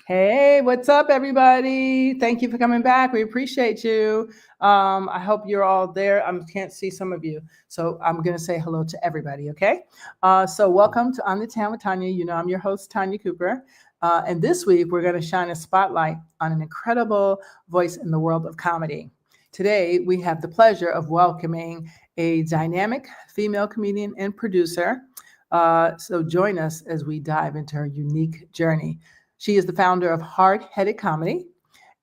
Hey, what's up, everybody? Thank you for coming back. We appreciate you. I hope you're all there. I can't see some of you, so I'm going to say hello to everybody, okay? So, welcome to On the Town with Tanya. You know, I'm your host, Tanya Cooper. And this week, we're going to shine a spotlight on an incredible voice in the world of comedy. Today, we have the pleasure of welcoming a dynamic female comedian and producer. So, join us as we dive into her unique journey. She is the founder of Hard Headed Comedy,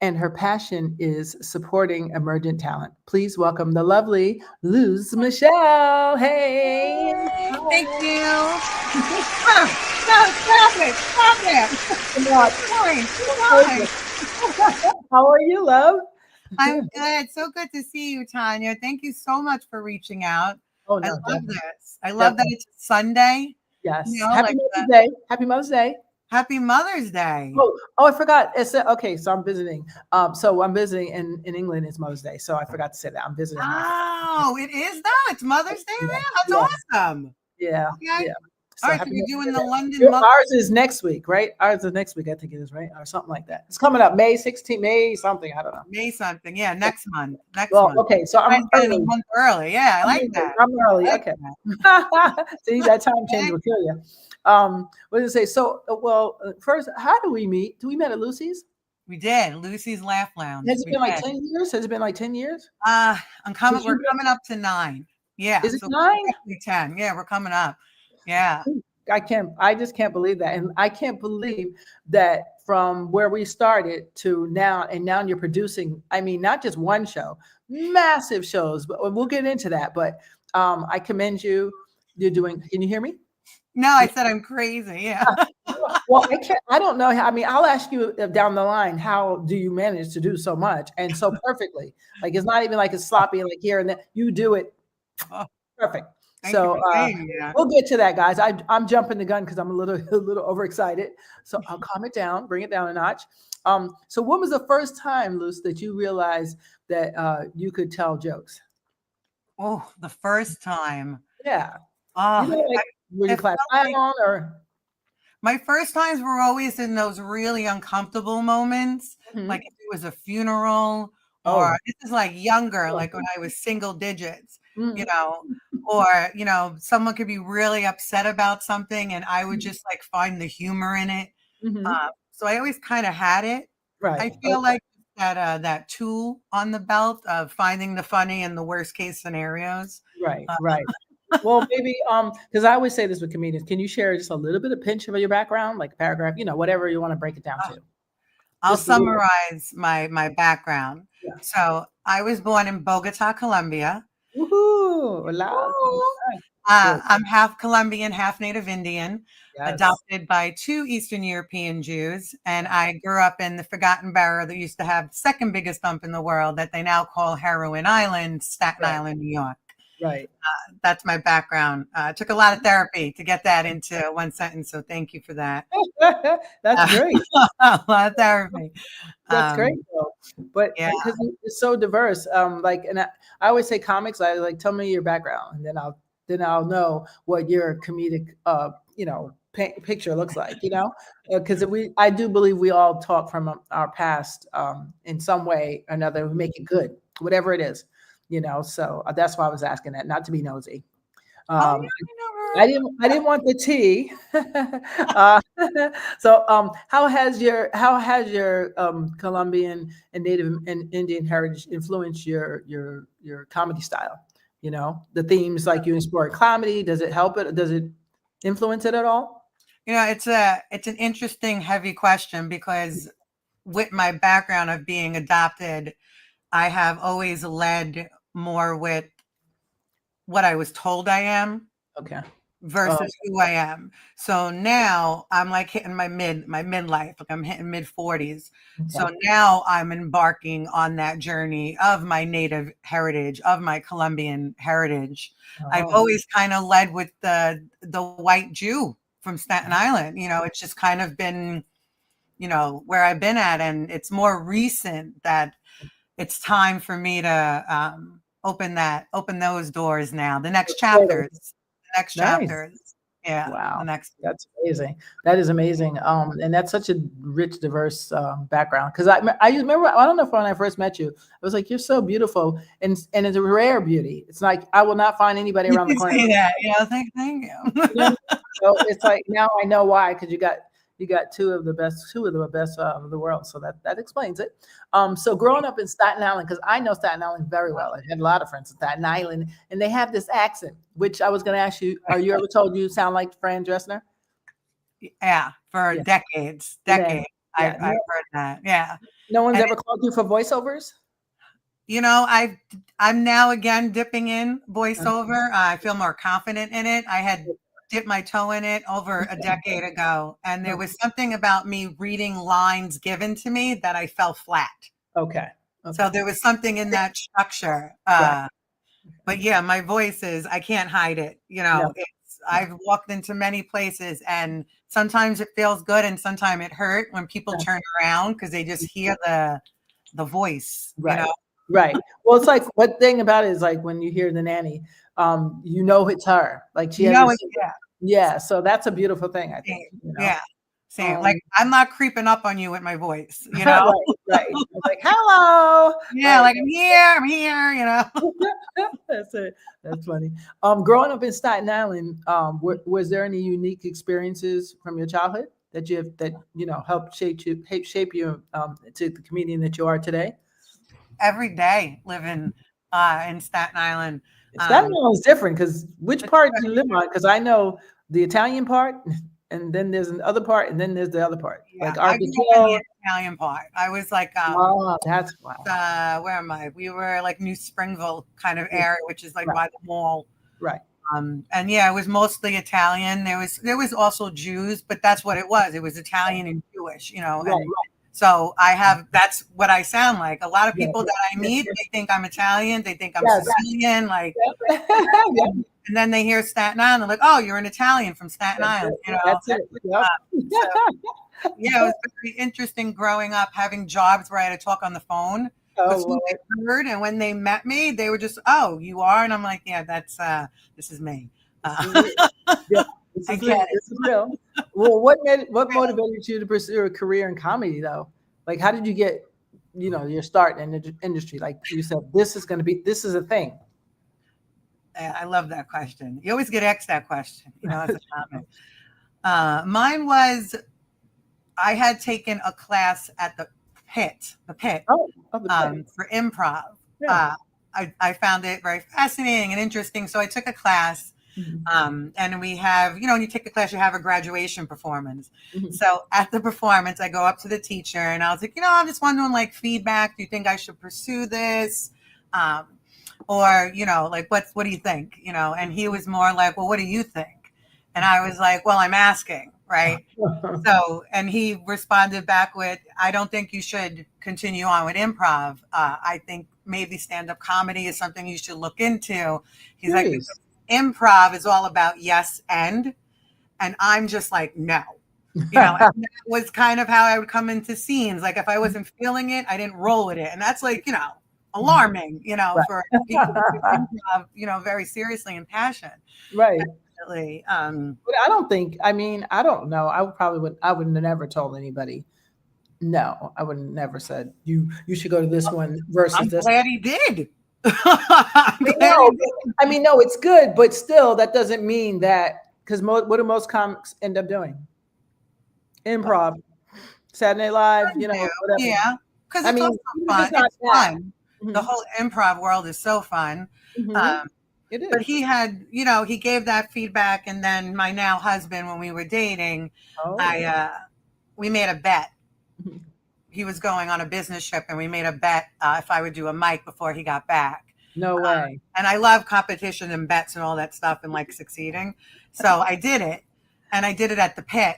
and her passion is supporting emergent talent. Please welcome the lovely Luz Michelle. Hey. Yay, thank you. Oh, no, stop it. Stop it. Keep going. How are you, love? I'm good. So good to see you, Tanya. Thank you so much for reaching out. Oh, I no, love definitely. this. I love that it's Sunday. Yes. You know, Happy like Mother's Day. Happy Mother's Day. Happy Mother's Day. Oh, I forgot. It's okay. So I'm visiting. So I'm visiting in England. It's Mother's Day. So I forgot to say that I'm visiting. Oh, it is that. It's Mother's Day Yeah, there. That's yeah, awesome. yeah, Okay. yeah. All So right. So happy you're Mother's doing the Day. London Mother. Ours is next week, right? Ours is next week, I think it is, right? Or something like that. It's coming up May 16th, May something. I don't know. May something. Yeah. Next month. Next Well, month. okay. So Nice I'm getting a early. month early. Yeah. I like that. I'm early. I like Okay. that. See, that time change Okay. will kill you. What did it say? So, first, how do we meet? Do we met at Lucy's? We did. Lucy's Laugh Lounge. Has it We been like did. 10 years? Has it been like 10 years? We're Since you coming up to 9. Yeah, Is it so 9? technically 10. Yeah, we're coming up. Yeah. I just can't believe that. And I can't believe that from where we started to now, and now you're producing, I mean, not just one show, massive shows, but we'll get into that. But I commend you. You're doing, can you hear me? No, I said I'm crazy. Yeah. Well, I don't know. I mean, I'll ask you down the line, how do you manage to do so much and so perfectly? Like, it's not even like it's sloppy, like here and there. You do it Oh, perfect. thank you So for saying that. we'll get to that, guys. I'm jumping the gun because I'm a little a little overexcited. So I'll calm it down, bring it down a notch. So when was the first time, Luce, that you realized that you could tell jokes? Oh, the first time. Yeah, you Oh, know, like were you it class felt like clown or? my first times were always in those really uncomfortable moments, like Mhm. if it was a funeral, or Oh, this is like younger, oh. like when I was single digits, you Mhm. know, or, someone could be really upset about something and I would just like find the humor in it. Mhm. So I always kind of had it. Right. I feel Okay. like that tool on the belt of finding the funny in the worst case scenarios. Right. Uh, Right. Well, maybe because I always say this with comedians. Can you share just a little bit of pinch of your background, like paragraph, whatever you want to break it down to? I'll Just a little bit. summarize my background. Yeah. So I was born in Bogota, Colombia. Woohoo! Hola. Woo! Good. I'm half Colombian, half Native Indian, Yes. adopted by 2 Eastern European Jews, and I grew up in the Forgotten Borough that used to have the second biggest dump in the world that they now call Heroin Island, Staten Right. Island, New York. Right. That's my background. It took a lot of therapy to get that into one sentence, so thank you for that. That's Uh, great. a lot of therapy. That's great, Um, though. But yeah. because it's so diverse, like, and I always say comics. I like tell me your background, and then I'll know what your comedic, picture looks like. Because I do believe we all talk from our past, in some way or another. We make it good, whatever it is. So that's why I was asking that, not to be nosy. Oh, Um, yeah, I I didn't want the tea. uh, so how has your Colombian and Native and Indian heritage influenced your comedy style? The themes, like you explore comedy. Does it help it? Does it influence it at all? it's an interesting, heavy question because with my background of being adopted, I have always led more with what I was told I am Okay. Oh, versus who I am. So now I'm like hitting my midlife, like I'm hitting mid 40s. okay. So now I'm embarking on that journey of my native heritage, of my Colombian heritage. I've Oh, always kind of led with the white Jew from Staten Island. It's just kind of been, where I've been at, and it's more recent that it's time for me to open those doors now. The next totally. chapters, the next Nice. chapters. Yeah. Wow. The next. That's amazing. That is amazing. And that's such a rich, diverse background. Because I remember, I don't know if when I first met you, I was like, you're so beautiful, and it's a rare beauty. It's like I will not find anybody You around the can corner. say that. Yeah. Thank you. You know? So it's like now I know why, because you got two of the best of the world. So that explains it. So growing up in Staten Island, because I know Staten Island very well. I had a lot of friends in Staten Island, and they have this accent, which I was going to ask you: are you ever told you sound like Fran Dresner? Yeah. For Yeah. decades. Yeah. I've heard that. Yeah. No one's And ever called you for voiceovers? you know, I'm now again dipping in voiceover. I feel more confident in it. I had dipped my toe in it over a decade ago, and there was something about me reading lines given to me that I fell flat. Okay. So there was something in that structure. Right. But yeah, my voice is, I can't hide it. You know, No. I've walked into many places, and sometimes it feels good and sometimes it hurt when people turn around because they just hear the voice, you Right. know? Right. Well, it's like, what thing about it is like when you hear the nanny, you know it's her. Like she You has know this, it, yeah. yeah. So that's a beautiful thing, I think. Same. You know? Yeah. Same. Like I'm not creeping up on you with my voice, you know? Right. It's like, hello. Yeah, Right. like I'm here, you know. That's it. That's funny. Growing up in Staten Island, was there any unique experiences from your childhood that helped shape you to the comedian that you are today? Every day living in Staten Island. Staten Island is different because which part do you live on? Because I know the Italian part, and then there's another part, and then there's the other part. Yeah, Like I grew up in Arkansas. the Italian part. I was like, Oh, that's wow. where am I? We were like New Springville kind of area, which is like Right. by the mall. Right. And yeah, it was mostly Italian. There was also Jews, but that's what it was. It was Italian and Jewish, you know. Right. And so that's what I sound like. A lot of people that I meet, Yes. they think I'm Italian, they think I'm Yes. Sicilian, like, Yeah. and then they hear Staten Island, they're like, oh, you're an Italian from Staten Island, you know. That's it. Yep. So, yeah, it was very interesting growing up, having jobs where I had to talk on the phone. Oh, Who they heard, and when they met me, they were just, "Oh, you are," and I'm like, "Yeah, this is me." yeah, this I is get real. it. This is real. Well, what motivated you to pursue a career in comedy, though? Like, how did you get, your start in the industry? Like you said, this is a thing. I love that question. You always get asked that question. As a comic. Mine was, I had taken a class at the Pit, Oh, the Pit. for improv. Yeah. I found it very fascinating and interesting. So I took a class, and we have, when you take the class, you have a graduation performance. Mhm. So at the performance, I go up to the teacher and I was like, I'm just wondering, like, feedback. Do you think I should pursue this? Or, like, what do you think? And he was more like, well, what do you think? And I was like, well, I'm asking. Right. So, and he responded back with, I don't think you should continue on with improv. I think maybe stand-up comedy is something you should look into. He's like, improv is all about yes and I'm just like, no. And that was kind of how I would come into scenes. Like if I wasn't feeling it, I didn't roll with it. And that's like, alarming, Right. for people to do improv, very seriously and passion. Right. Definitely. But I don't know. I would have never told anybody. No, I would have never said you should go to this one versus this. I'm glad he did. No, it's good, but still, that doesn't mean that, because what do most comics end up doing? Improv, Saturday Night Live, whatever. Yeah, because it's also fun. It's fun. Mm-hmm. The whole improv world is so fun. Mm-hmm. It is. But he had, he gave that feedback, and then my now husband, when we were dating, we made a bet. Mm-hmm. He was going on a business trip, and we made a bet if I would do a mic before he got back. No way. And I love competition and bets and all that stuff and like succeeding. So I did it, and I did it at the Pit.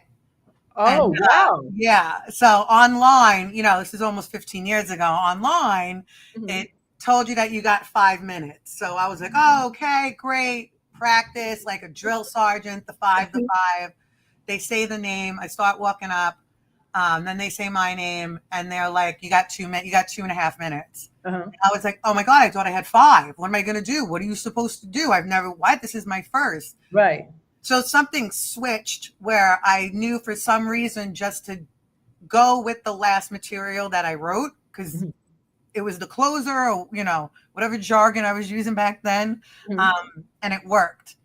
Oh, wow. Yeah. So online, this is almost 15 years ago. Online, it told you that you got 5 minutes. So I was like, oh, okay, great. Practice like a drill sergeant, the 5 to 5. They say the name. I start walking up. Then they say my name, and they're like, you got 2.5 minutes. I was like, oh my God, I thought I had 5. What am I going to do? What are you supposed to do? This is my first. Right. So something switched where I knew for some reason just to go with the last material that I wrote, because it was the closer, or whatever jargon I was using back then, and it worked.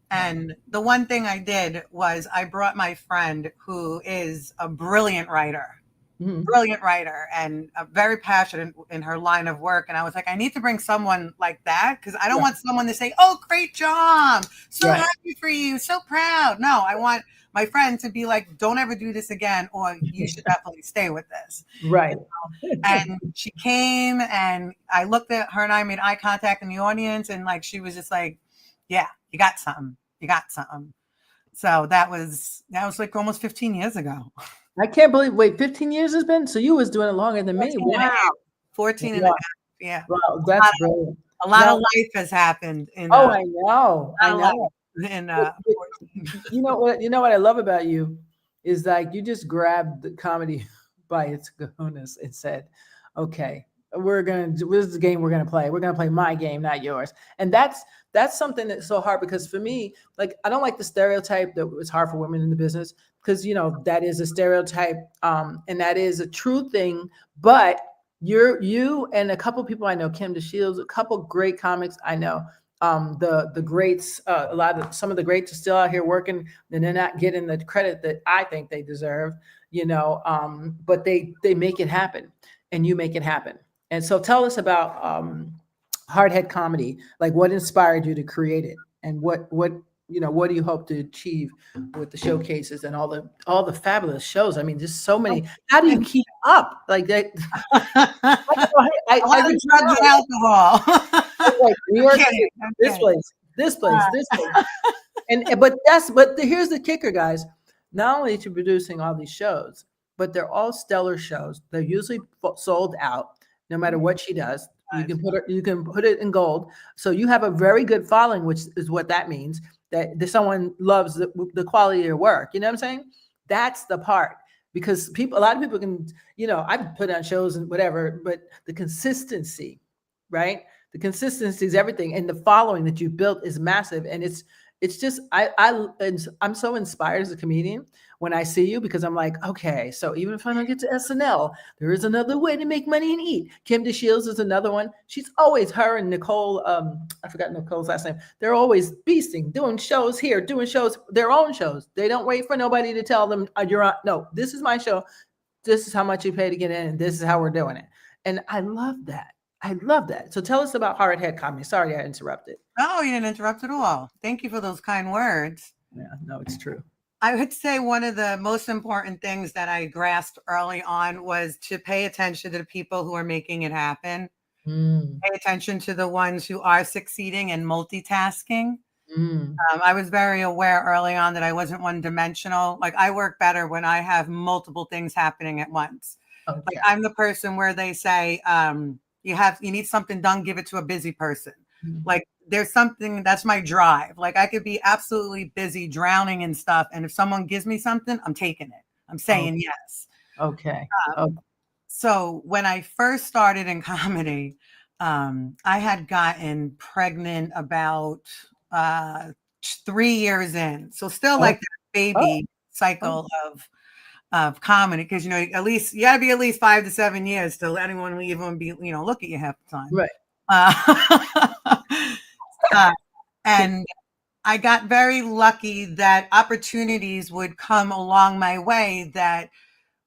And the one thing I did was I brought my friend, who is a brilliant writer, and very passionate in her line of work. And I was like, I need to bring someone like that, because I don't want someone to say, "Oh, great job, so happy for you, so proud." No, I want my friend to be like, "Don't ever do this again, or you should definitely stay with this." Right. And she came, and I looked at her, and I made eye contact in the audience, and like she was just like, "Yeah, you got something. You got something." So that was like almost 15 years ago. I can't believe. Wait, 15 years has been. So you was doing it longer than me. 14 and a Wow. half. 14 and a half. Yeah. Wow, that's brilliant. A lot of life has happened in. Oh, I know. I know. In you know what? You know what I love about you is like you just grabbed the comedy by its cojones and said, "Okay, this is the game we're gonna play. We're gonna play my game, not yours." And that's something that's so hard, because for me, like, I don't like the stereotype that it's hard for women in the business, because that is a stereotype, and that is a true thing. But you and a couple people I know, Kim DeShields, a couple great comics I know. The greats, some of the greats are still out here working, and they're not getting the credit that I think they deserve, but they make it happen, and you make it happen. And so tell us about Hardhead Comedy. Like, what inspired you to create it, and what do you hope to achieve with the showcases and all the fabulous shows? I mean, just so many. How do you keep up like that? I reach drugs and alcohol. Like New York City, this place. But here's the kicker, guys. Not only to producing all these shows, but they're all stellar shows. They're usually sold out, no matter what she does. You can put it in gold. So you have a very good following, which is what that means, that someone loves the quality of your work. You know what I'm saying? That's the part. Because a lot of people can, I've put on shows and whatever, but the consistency, right? The consistency is everything, and the following that you built is massive. And it's just I'm so inspired as a comedian when I see you, because I'm like, okay, so even if I don't get to SNL, there is another way to make money and eat. Kim DeShields is another one. She's always, her and Nicole, I forgot Nicole's last name. They're always beasting, doing shows here, doing shows, their own shows. They don't wait for nobody to tell them, you're on. No, this is my show. This is how much you pay to get in, and this is how we're doing it. And I love that. I love that. So tell us about Hardhead Comedy. Sorry I interrupted. No, you didn't interrupt at all. Thank you for those kind words. Yeah, no, it's true. I would say one of the most important things that I grasped early on was to pay attention to the people who are making it happen. Pay attention to the ones who are succeeding and multitasking. I was very aware early on that I wasn't one-dimensional. Like, I work better when I have multiple things happening at once. Okay. Like, I'm the person where they say, you need something done, give it to a busy person. Like, there's something, that's my drive. Like, I could be absolutely busy drowning in stuff, and if someone gives me something, I'm taking it. I'm saying yes. Okay. So when I first started in comedy, I had gotten pregnant about 3 years in. So still like the baby cycle of comedy, because at least you gotta be at least 5 to 7 years to let anyone even be look at you half the time. Right. And I got very lucky that opportunities would come along my way that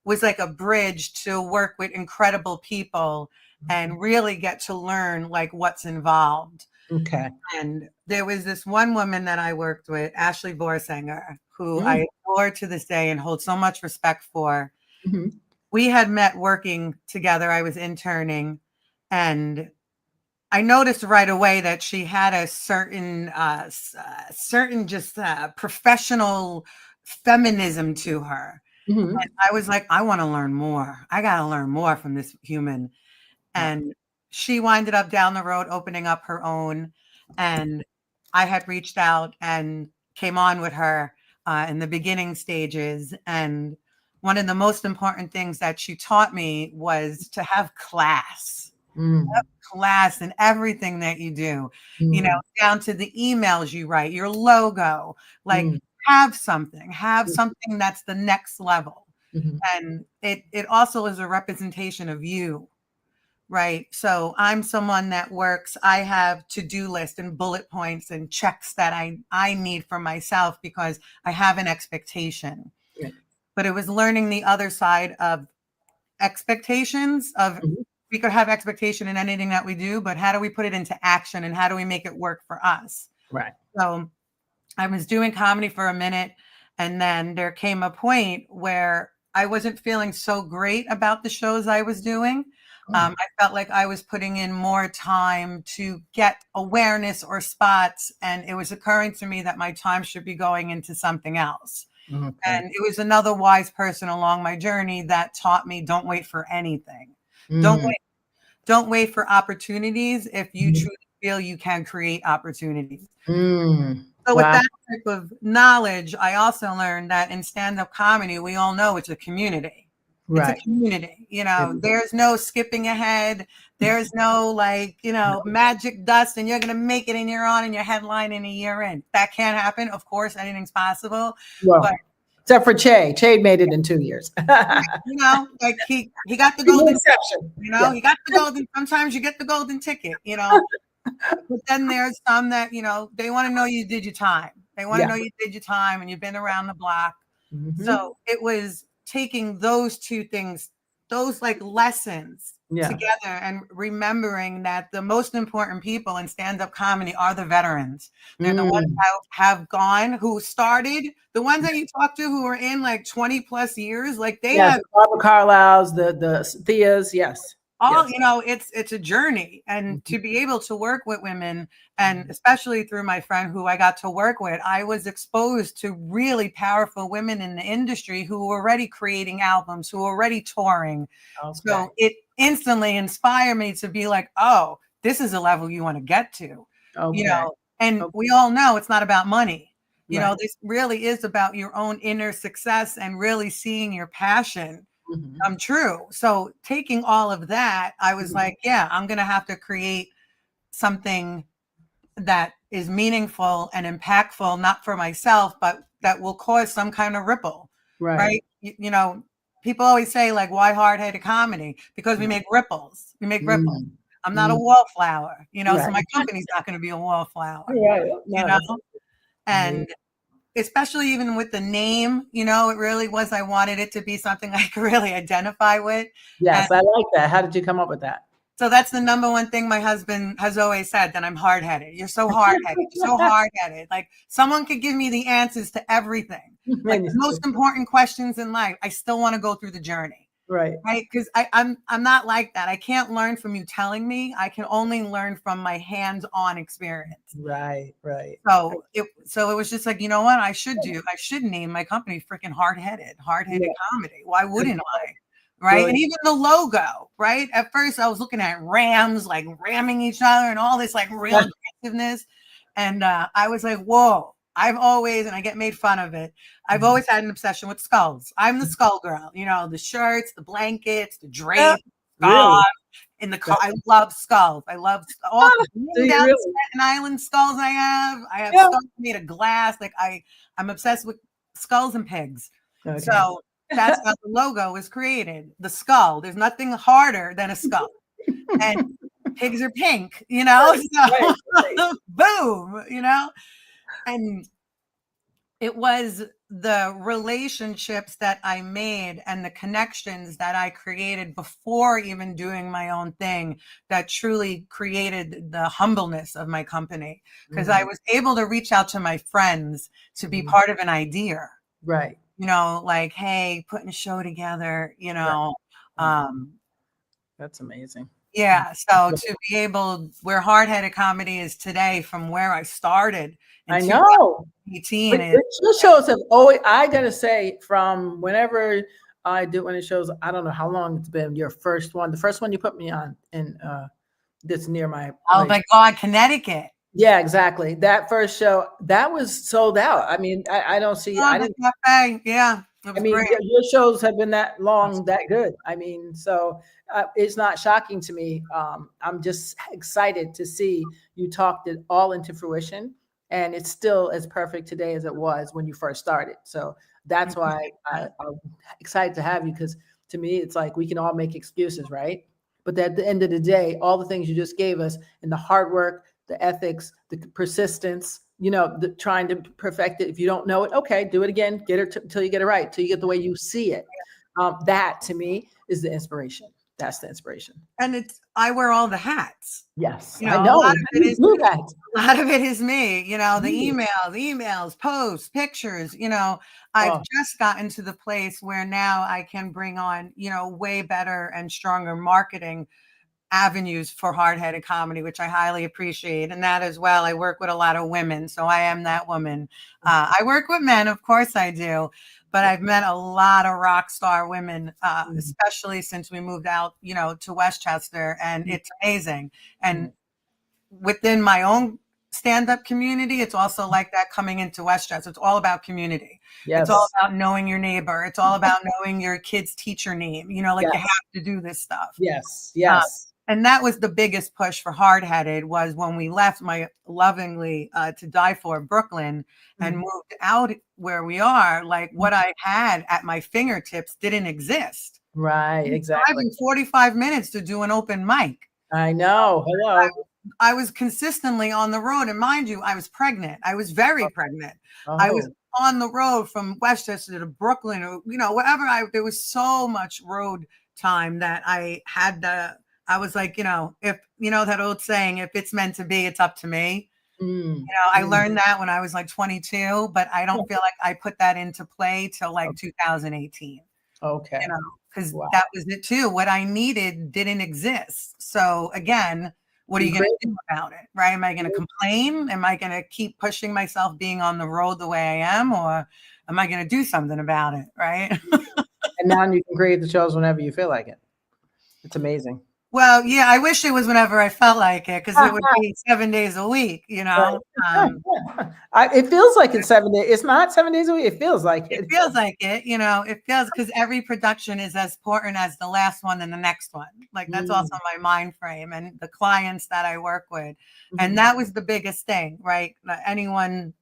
was like a bridge to work with incredible people and really get to learn like what's involved. Okay. And there was this one woman that I worked with, Ashley Vorsanger, who I adore to this day and hold so much respect for. We had met working together. I was interning, and I noticed right away that she had a certain professional feminism to her. And I was like, I want to learn more. I got to learn more from this human. And she winded up down the road opening up her own. And I had reached out and came on with her in the beginning stages. And one of the most important things that she taught me was to have class. class and everything that you do, you know, Mm. down to the emails you write, your logo, like Mm. have something that's the next level. Mhm. And it also is a representation of you, right? So I'm someone that works, I have to-do lists and bullet points and checks that I need for myself because I have an expectation. Right. But it was learning the other side of expectations of Mhm. we could have expectation in anything that we do, but how do we put it into action and how do we make it work for us? Right. So I was doing comedy for a minute, and then there came a point where I wasn't feeling so great about the shows I was doing. Oh. I felt like I was putting in more time to get awareness or spots, and it was occurring to me that my time should be going into something else. Okay. And it was another wise person along my journey that taught me don't wait for anything. Don't Mm. wait. Don't wait for opportunities if you Mhm. truly feel you can create opportunities. Mm. So with Wow. that type of knowledge, I also learned that in stand-up comedy, we all know it's a community. It's a Right. community, you It know, is. there's no skipping ahead. There's no like, you know, magic dust and you're going to make it and you're on in your headline in a year in. That can't happen. Of course, anything's possible. But, Well, except for Che. Che made it in 2 years. you know, like he got the He's an golden ticket, exception. you know, Yeah. he got the golden, sometimes you get the golden ticket, you know. But then there's some that, you know, they want to know you did your time. They want to Yeah. know you did your time and you've been around the block. Mhm. So it was taking those two things, those like lessons Yeah. together and remembering that the most important people in stand-up comedy are the veterans. They're the ones Mm. who have gone, who started, the ones that you talk to who are in like 20 plus years, like they Yes, have the Barbara Carlyle's, the Theas, yes. all, Yes. you know, it's a journey. And Mhm. to be able to work with women, and especially through my friend who I got to work with, I was exposed to really powerful women in the industry who were already creating albums, who were already touring. Okay. So it instantly inspired me to be like, oh, this is a level you want to get to, you Okay. know. And Okay. we all know it's not about money. You Right. know, this really is about your own inner success and really seeing your passion Mhm. come true. So taking all of that, I was Mhm. like, yeah, I'm going to have to create something that is meaningful and impactful, not for myself, but that will cause some kind of ripple, Right. right? You know, people always say, like, why hard-headed comedy? Because we make ripples. We make ripples. Mm. I'm not a Mm. wallflower, you know, so Right. my company's not going to be a wallflower, Right. you No, know? that's amazing. And especially even with the name, you know, it really was, I wanted it to be something I could really identify with. And Yes, I like that. How did you come up with that? so that's the number one thing my husband has always said, that I'm hard-headed. You're so hard-headed. You're so hard-headed. Like someone could give me the answers to everything. Like the most important questions in life, I still want to go through the journey. Right. Right? Because I'm not like that. I can't learn from you telling me. I can only learn from my hands-on experience. Right. Right. So it was just like, you know what? I should name my company freaking hard-headed Yeah. comedy. Why wouldn't I? Right. And Brilliant. even the logo, right? At first I was looking at rams, like ramming each other and all this like real aggressiveness. And I was like, whoa, I've always, and I get made fun of it, I've always had an obsession with skulls. I'm the skull girl, you know, the shirts, the blankets, the Yeah. drapes, Really? scarves, in the car. I love skulls. I love all Ah, do you down really? Staten Island skulls I have. I have Yeah. skulls made of glass. Like I'm obsessed with skulls and pigs. Okay. So that's how the logo was created. The skull. There's nothing harder than a skull. And pigs are pink, you know? Right. So Right. boom, you know? And it was the relationships that I made and the connections that I created before even doing my own thing that truly created the humbleness of my company. Because I was able to reach out to my friends to be part of an idea, Right. you know, like, hey, putting a show together, you Right. know. Right. Um, That's amazing. yeah. So to be able, where hard-headed comedy is today from where I started in I know. 2018 is. But your shows have always, I gotta say, from whenever I do any shows, I don't know how long it's been, your first one, the first one you put me on in that's near my Oh place. my God, Connecticut. Yeah, exactly. That first show, that was sold out. I mean, I don't see, Oh, I the didn't, cafe. Yeah. It I was mean, great. your shows have been that long, that good. I mean, so it's not shocking to me. I'm just excited to see you talked it all into fruition, and it's still as perfect today as it was when you first started. So that's why I'm excited to have you, because to me, it's like we can all make excuses, right? But at the end of the day, all the things you just gave us, and the hard work, the ethics, the persistence, the trying to perfect it. If you don't know it, okay, do it again, get it till you get it right, till you get the way you see it. That to me is the inspiration. That's the inspiration. And I wear all the hats. Yes, You I know, a know. lot How of do it you is do that? a lot of it is me, the Really? emails, posts, pictures, I've Oh, just gotten to the place where now I can bring on, way better and stronger marketing avenues for hard-headed comedy, which I highly appreciate. And that as well, I work with a lot of women, so I am that woman. I work with men, of course I do, but I've met a lot of rock star women, mm, especially since we moved out, to Westchester, and mm, it's amazing. mm. And within my own stand-up community, it's also like that coming into Westchester. It's all about community. It's all Yes, about knowing your neighbor. It's all about knowing your kid's teacher name. Like you have yes, to do this stuff. yes, Uh, yes. and that was the biggest push for Hard Headed, was when we left my lovingly to die for Brooklyn and Mm, moved out where we are. Like, mm. what I had at my fingertips didn't exist. Right, exactly. Driving 45 minutes to do an open mic. I know. Hello. I was consistently on the road. And mind you, I was pregnant. I was very pregnant. I was Oh, on the road from Westchester to Brooklyn, or, wherever there was so much road time that I was like, if, that old saying, if it's meant to be, it's up to me. mm, I mm. learned that when I was like 22, but I don't feel like I put that into play till like 2018. Okay. Because Wow. that was it too. What I needed didn't exist. So again, what are You you going create. to do about it? Right? Am I going to complain? Am I going to keep pushing myself being on the road the way I am? Or am I going to do something about it? Right? And now you can create the shows whenever you feel like it. It's amazing. Well, yeah, I wish it was whenever I felt like it, because it would be 7 days a week, Right. It feels like it's 7 days. It's not 7 days a week. It feels like It it. feels like it, because every production is as important as the last one and the next one. Like, that's Mm, also my mind frame and the clients that I work with. And mhm. that was the biggest thing, right? Anyone,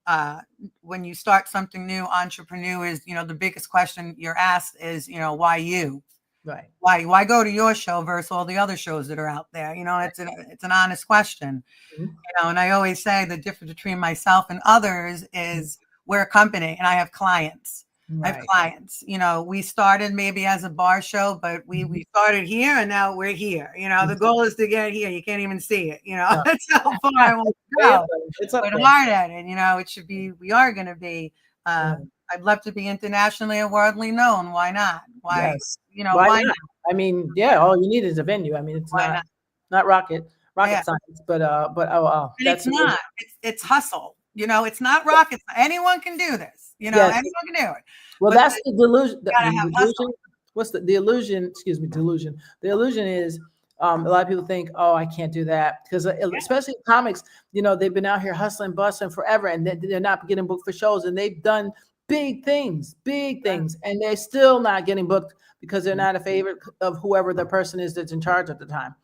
when you start something new, entrepreneurs, the biggest question you're asked is, why you? Right. Why go to your show versus all the other shows that are out there? It's an honest question. Mhm. And I always say the difference between myself and others is we're a company and I have clients. I have Right. clients. We started maybe as a bar show, but we started here and now we're here. The goal is to get here. You can't even see it. No. That's how far I want to Way up go. there. It's up But there. hard at it. It should be, we are going to be, Mm. I'd love to be internationally and worldly known. Why not? Yes. Why Why not? not? I mean, yeah, all you need is a venue. I mean, it's Why not? not rocket Yeah. science, but oh, And it's that's amazing. not. It's hustle. It's not rocket. Anyone can do this. Yes. Anyone can do it. Well, But that's the delusion. you The gotta have delusion. hustle. What's the illusion? Excuse me, delusion. The illusion is a lot of people think, oh, I can't do that, because especially comics, they've been out here hustling, busting forever, and they're not getting booked for shows, and they've done big things, and they're still not getting booked because they're not a favorite of whoever the person is that's in charge at the time.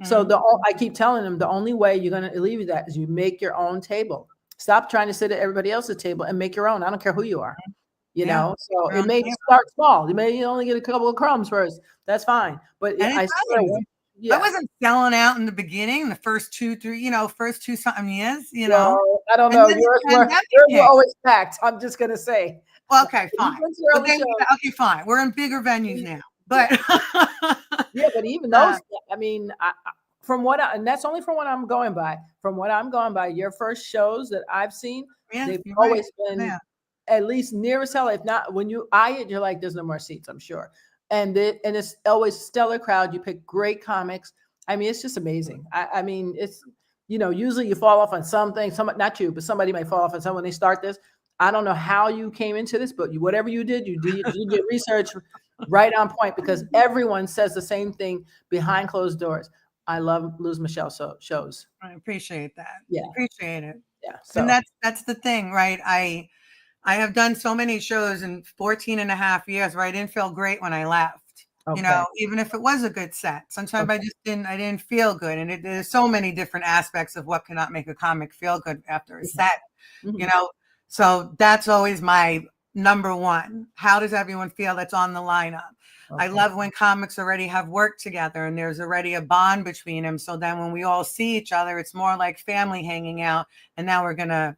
So Mhm. I keep telling them the only way you're going to alleviate that is you make your own table. Stop trying to sit at everybody else's table and make your own. I don't care who you are. Yeah. So You're it on may the table. start small. You may only get a couple of crumbs first. That's fine. But And I it's swear, not easy. I yeah. wasn't selling out in the beginning, the first 2, 3, first 2 something years, Well, I don't and know. then the pandemic Yours were hit. always packed. I'm just gonna say. Well, okay, Even fine. your But early then, shows. okay, fine. We're in bigger venues now. Yeah, But yeah. But even uh, those, I mean, and that's only from what I'm going by. From what I'm going by, your first shows that I've seen, yeah, they've you're right. always been Yeah. at least near as hell. If not, when you eye it, you're like, there's no more seats, I'm sure. And it's always stellar crowd. You pick great comics. I mean, it's just amazing. I mean, it's usually you fall off on something. Not you, but somebody might fall off on someone when they start this. I don't know how you came into this, but whatever you did, you did research right on point, because everyone says the same thing behind closed doors. I love Luz Michelle shows. I appreciate that. Yeah, Appreciate it. yeah. And So that's the thing, right? I have done so many shows in 14 and a half years where I didn't feel great when I left. Okay. You know, even if it was a good set, sometimes I didn't feel good. And there's so many different aspects of what cannot make a comic feel good after a set, you know? So that's always my number one. How does everyone feel that's on the lineup? I love when comics already have worked together and there's already a bond between them. So then when we all see each other, it's more like family hanging out. And now we're gonna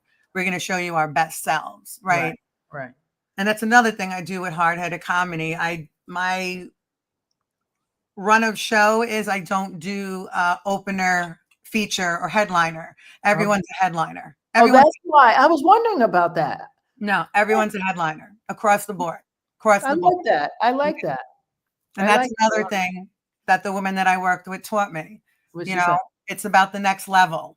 show you our best selves, right? Right. And that's another thing I do with Hard-Headed Comedy. My run of show is I don't do opener, feature, or headliner. Everyone's a headliner. That's why I was wondering about that. No, everyone's a headliner across the board. I like that. I like that. And that's another thing that the woman that I worked with taught me. You know, it's about the next level.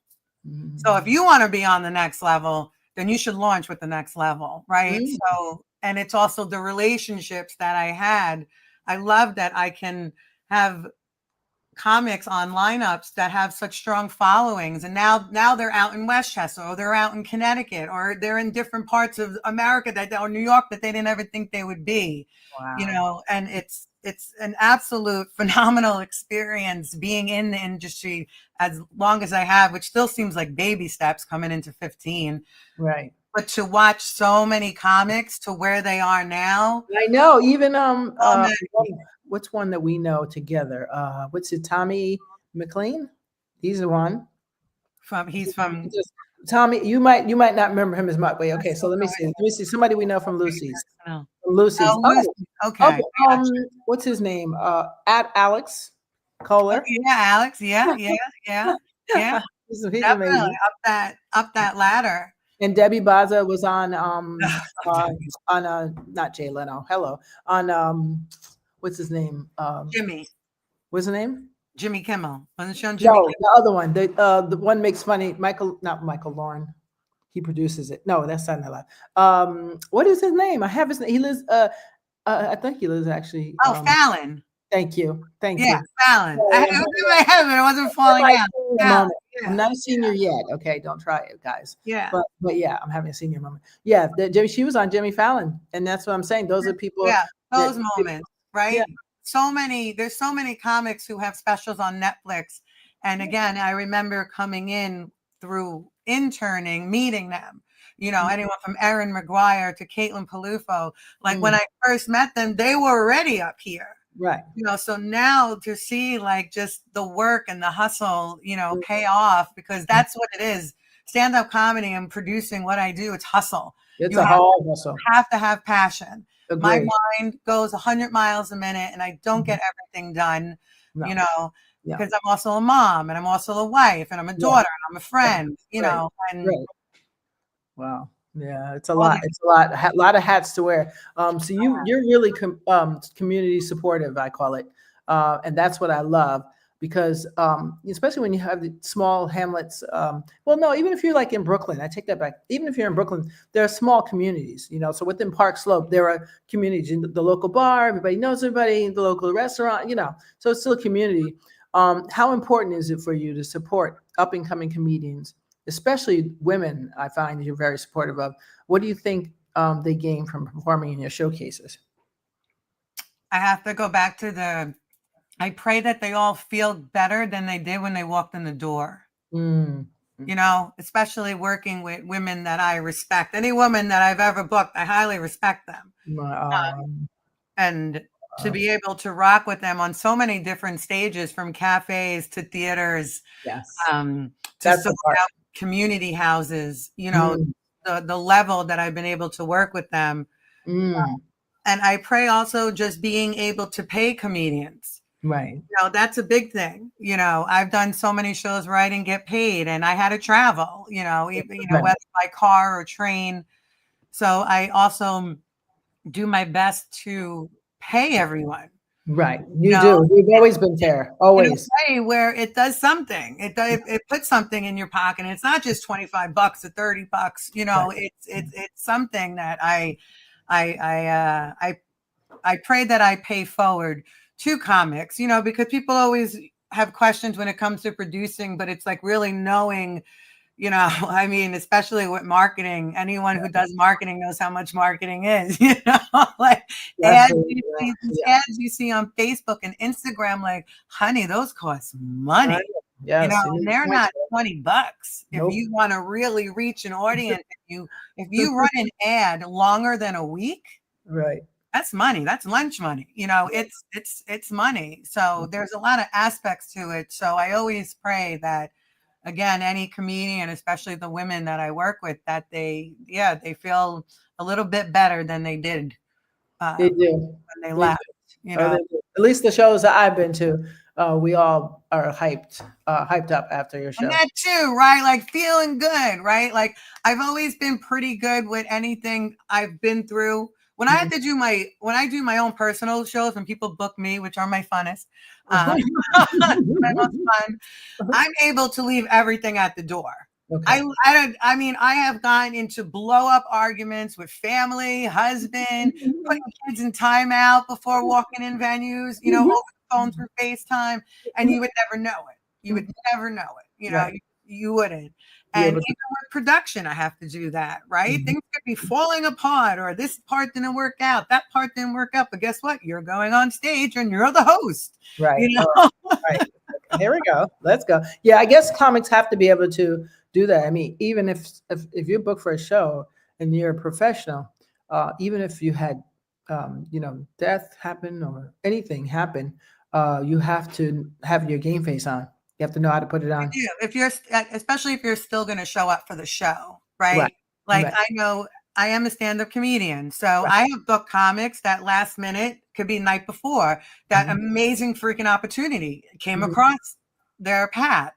So if you want to be on the next level, then you should launch with the next level, right? So, and it's also the relationships that I had. I love that I can have comics on lineups that have such strong followings, and now they're out in Westchester, or they're out in Connecticut, or they're in different parts of America or New York that they didn't ever think they would be. Wow. You know, and it's an absolute phenomenal experience being in the industry as long as I have, which still seems like baby steps coming into 15. Right. But to watch so many comics to where they are now. I know, even what's one that we know together? What's it, Tommy McLean? He's the one. He's from Tommy. You might not remember him as much. Wait, okay. So let me see. Somebody we know from Lucy's. From Lucy's. Okay. What's his name? At Alex Kohler. Yeah, Alex. Yeah. He's definitely amazing. Up that ladder. And Debbie Baza was on not Jay Leno. Hello, on what's his name? Jimmy. What's his name? Jimmy Kimmel. Wasn't she on Jimmy? No, the other one. The one makes funny. Not Michael Lauren. He produces it. No, that's not allowed. What is his name? I have his name. He lives. I think he lives actually. Fallon. Thank you. Yeah, Fallon. I had it in my head, but it wasn't falling out. Yeah. I'm not a senior yet. Okay, don't try it, guys. Yeah. But yeah, I'm having a senior moment. Yeah, she was on Jimmy Fallon, and that's what I'm saying. Those are people. Yeah, those moments, right? Yeah. There's so many comics who have specials on Netflix. And again, I remember coming in through interning, meeting them. You know, anyone from Erin McGuire to Caitlin Palufo. Like when I first met them, they were already up here. Right. You know, so now to see like just the work and the hustle, you know, pay off, because that's what it is. Stand-up comedy and producing what I do, it's hustle. It's a hard hustle. You have to have passion. Agreed. My mind goes 100 miles a minute and I don't get everything done, you know, because I'm also a mom and I'm also a wife and I'm a daughter and I'm a friend, you know. And wow. Yeah, it's a lot. It's a lot of hats to wear. So you're really community supportive, I call it, and that's what I love, because especially when you have the small hamlets. Well, no, even if you're like in Brooklyn, I take that back. Even if you're in Brooklyn, there are small communities. You know, so within Park Slope, there are communities. In the local bar, everybody knows everybody. The local restaurant, you know, so it's still a community. How important is it for you to support up and coming comedians? Especially women, I find you're very supportive of. What do you think they gain from performing in your showcases? I have to go back to I pray that they all feel better than they did when they walked in the door. You know, especially working with women that I respect. Any woman that I've ever booked, I highly respect them. And to be able to rock with them on so many different stages, from cafes to theaters, to community houses, you know, the level that I've been able to work with them. And I pray also just being able to pay comedians. Right. You know, that's a big thing. You know, I've done so many shows where I didn't get paid and I had to travel, you know, even, you know, whether by car or train. So I also do my best to pay everyone. Right. You do. You've always been fair. Always. In a way where it does something. It puts something in your pocket. And it's not just $25 or $30. You know, it's something that I pray that I pay forward to comics, you know, because people always have questions when it comes to producing, but it's like really knowing, I mean, especially with marketing, anyone who does marketing knows how much marketing is, like Absolutely. these ads you see on Facebook and Instagram, like, honey, those cost money, Right. Yes. and they're not $20. If Nope. you want to really reach an audience, if you run an ad longer than a week, Right. that's money. That's lunch money. It's money. So there's a lot of aspects to it. So I always pray that, again, any comedian, especially the women that I work with, that they feel a little bit better than they did They do. when they left. They do. At least the shows that I've been to, we all are hyped up after your show. And that too, right? Like feeling good, right? Like I've always been pretty good with anything I've been through. When I have to do my own personal shows, when people book me, which are my funnest, my most fun, I'm able to leave everything at the door. Okay. I have gotten into blow up arguments with family, husband, putting kids in timeout before walking in venues, over the phone through FaceTime, and you would never know it. You would never know it. Right. You wouldn't. And even with production, I have to do that, right? Things could be falling apart, or this part didn't work out, that part didn't work out. But guess what? You're going on stage and you're the host. Right. Right. Here we go. Let's go. Yeah, I guess comics have to be able to do that. I mean, even if you book for a show and you're a professional, even if you had, death happen or anything happen, you have to have your game face on. You have to know how to put it on. Especially if you're still going to show up for the show, right? Like I know I am a stand-up comedian, so I have booked comics that last minute, could be night before, that amazing freaking opportunity came across their path.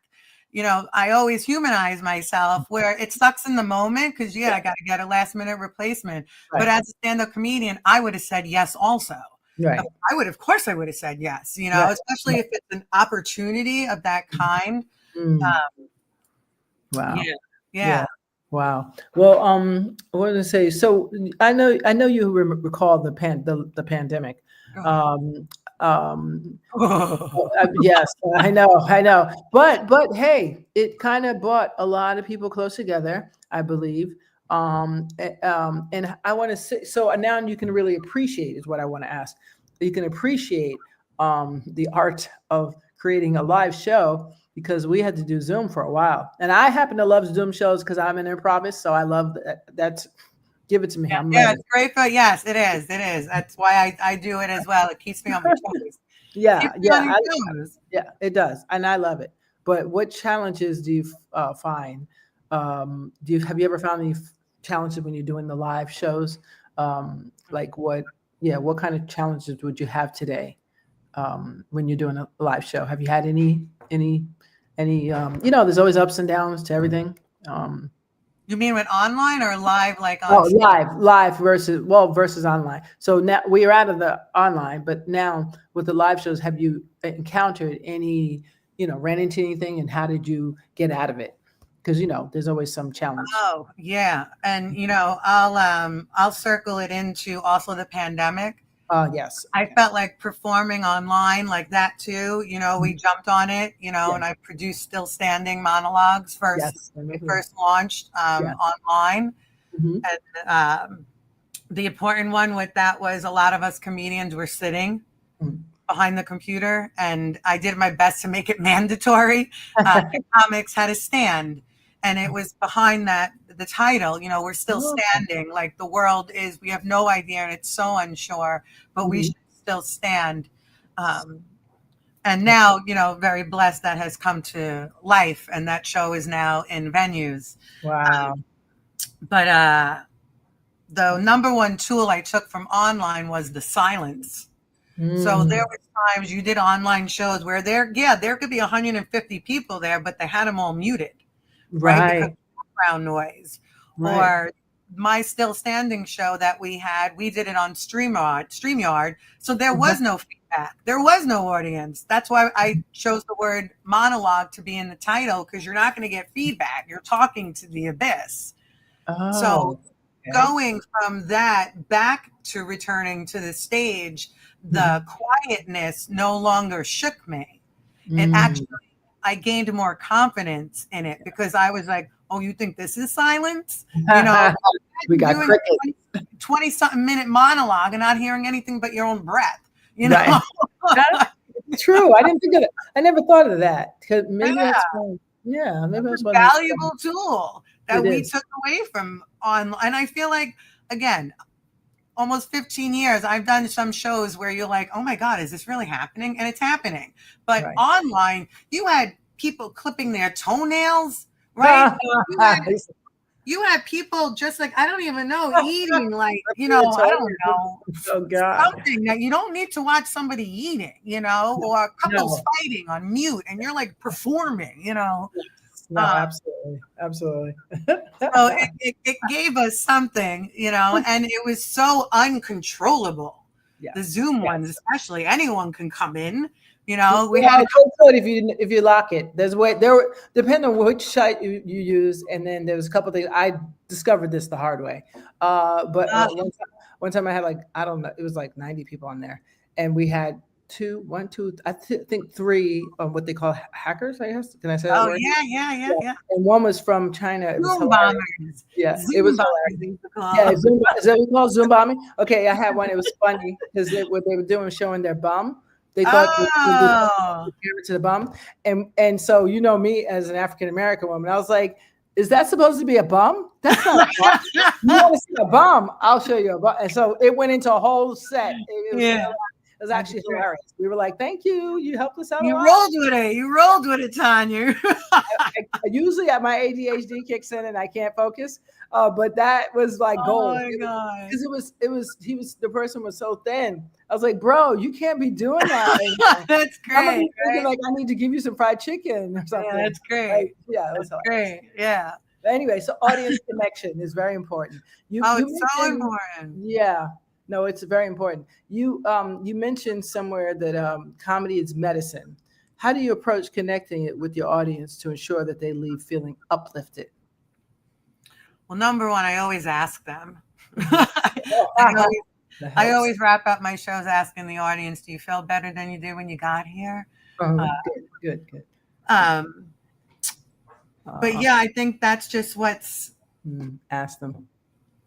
I always humanize myself where it sucks in the moment because I got to get a last minute replacement. Right. But as a stand-up comedian, I would have said yes also. Right. Of course I would have said yes, especially if it's an opportunity of that kind. Wow. Yeah. Wow. Well, what did I say? So I know you recall the pandemic. Yes, I know. But hey, it kind of brought a lot of people close together, I believe. And I want to say, so now you can really appreciate is what I want to ask. You can appreciate the art of creating a live show, because we had to do Zoom for a while. And I happen to love Zoom shows because I'm an improviser, so I love that. Give it to me. It's great. But yes, it is. That's why I do it as well. It keeps me on my toes. Yeah, it does, and I love it. But what challenges do you find? Have you ever found any challenges when you're doing the live shows? Like what kind of challenges would you have today when you're doing a live show? Have you had any? There's always ups and downs to everything. You mean with online or live, like on live versus online. So now we are out of the online, but now with the live shows, have you encountered any, ran into anything, and how did you get out of it? Because there's always some challenge. Oh yeah, and I'll circle it into also the pandemic. Yes. I felt like performing online like that too. We jumped on it, and I produced Still Standing monologues first. We first launched online. And the important one with that was a lot of us comedians were sitting behind the computer, and I did my best to make it mandatory. Comics had to stand, and it was behind the title, we're still standing, like the world is, we have no idea and it's so unsure, but we should still stand. And now, very blessed that has come to life, and that show is now in venues. Wow. But the number one tool I took from online was the silence. So there were times you did online shows where there could be 150 people there, but they had them all muted. Right. Because background noise. Right. Or my Still Standing show that we did it on StreamYard. So there was no feedback. There was no audience. That's why I chose the word monologue to be in the title, because you're not going to get feedback. You're talking to the abyss. So going from that back to returning to the stage, the quietness no longer shook me. It actually, I gained more confidence in it, because I was like, Oh, you think this is silence? You know, we got doing crickets. 20 something minute monologue and not hearing anything but your own breath, you know? Right. That's true. I didn't think of it. I never thought of that. Maybe Yeah. that's why. Yeah, maybe that's a why. valuable tool that It we is. took away from on. And I feel like, again, almost 15 years, I've done some shows where you're like, oh my God, is this really happening? And it's happening. But Right. online, you had people clipping their toenails, right? You had people just like, I don't even know, eating like, you know, I don't know, Oh God. something that you don't need to watch somebody eating, you know, or couples No. fighting on mute and you're like performing, you know. No, absolutely. Absolutely. So it gave us something, you know, and it was so uncontrollable. Yeah. The Zoom Yes. ones, especially, anyone can come in. You know, we Well, had if you lock it. There's way there were depending on which site you use, and then there was a couple things. I discovered this the hard way. But one time I had like, I don't know, it was like 90 people on there, and we had I think three what they call hackers. I guess, can I say that oh word? yeah. And one was from China. It was Zoom hilarious. bombers. Yeah, Zoom it was bombers, hilarious. Yeah, Zoom, is that what you call Zoom bombing? Okay, I had one. It was funny because what they were doing was showing their bum. They thought they would do Oh, the camera to the bum, and so you know me as an African American woman, I was like, "Is that supposed to be a bum? That's not a bum. You want to see a bum? I'll show you a bum." And so it went into a whole set. It was actually hilarious. We were like, "Thank you, you helped us out a you lot." rolled with it. You rolled with it, Tanya. Usually, my ADHD kicks in and I can't focus, but that was like gold. Oh my God. Because the person was so thin. I was like, bro, you can't be doing that right now. That's great. Right? Like, I need to give you some fried chicken or something. Yeah, that's great. Like, yeah, it was great. Yeah. But anyway, so audience connection is very important. It's so important. Yeah. No, it's very important. You mentioned somewhere that comedy is medicine. How do you approach connecting it with your audience to ensure that they leave feeling uplifted? Well, number one, I always ask them. I always wrap up my shows asking the audience, do you feel better than you did when you got here? Good. But yeah, I think that's just what's ask them.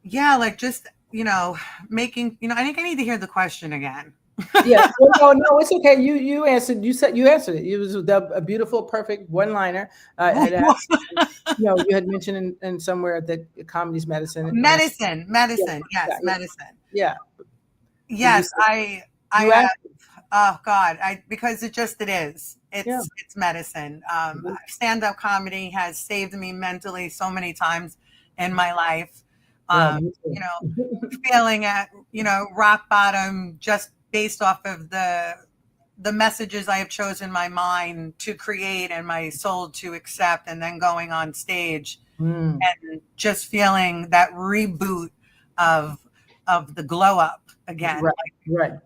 Yeah, like just, you know, making, you know, I think I need to hear the question again. Yeah, well, no, it's okay. You answered. You said you answered it. It was a beautiful, perfect one-liner. You had mentioned in somewhere that comedy's medicine. Medicine. Yes, medicine. Yeah. Yes, I have. Oh God, because it is. It's medicine. Stand-up comedy has saved me mentally so many times in my life. You know, feeling at, you know, rock bottom just based off of the messages I have chosen my mind to create and my soul to accept, and then going on stage and just feeling that reboot of the glow up again. Right.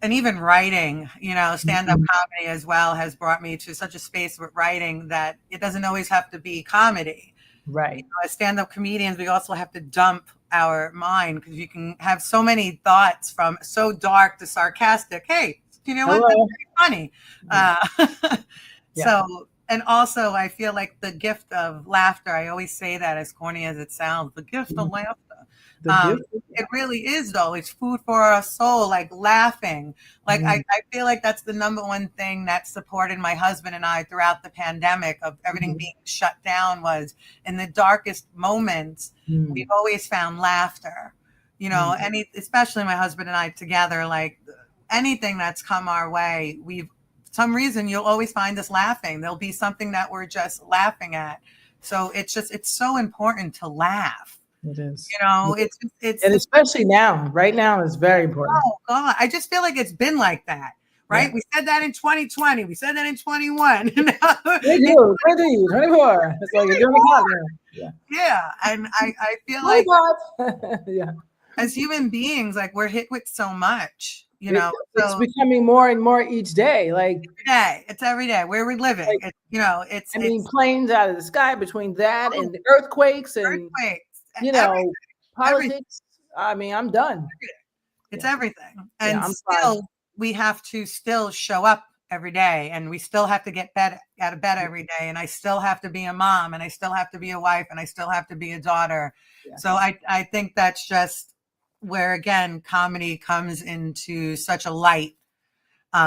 And even writing, you know, stand-up comedy as well has brought me to such a space with writing that it doesn't always have to be comedy. Right. You know, as stand-up comedians, we also have to dump our mind because you can have so many thoughts from so dark to sarcastic. Hey, you know what? That's pretty funny. So, and also I feel like the gift of laughter, I always say that, as corny as it sounds, the gift of laughter. It really is, though. It's food for our soul, like laughing. Like I feel like that's the number one thing that supported my husband and I throughout the pandemic of everything being shut down was in the darkest moments, we've always found laughter. You know, especially my husband and I together, like anything that's come our way, some reason you'll always find us laughing. There'll be something that we're just laughing at. So it's so important to laugh. It is. You know, it's and especially now, right now is very important. Oh God, I just feel like it's been like that, right? Yeah. We said that in 2020. We said that in 21. 22, 23, 24. It's like you're doing it. Yeah, and I feel like as human beings, like we're hit with so much. You know, it's becoming more and more each day. Like every day where we're living. Like, it's planes out of the sky between that and the earthquakes and everything. Politics. I mean, I'm done. It's everything, and still we have to still show up every day, and we still have to get out of bed every day, and I still have to be a mom, and I still have to be a wife, and I still have to be a daughter. Yes. So I think that's just where, again, comedy comes into such a light.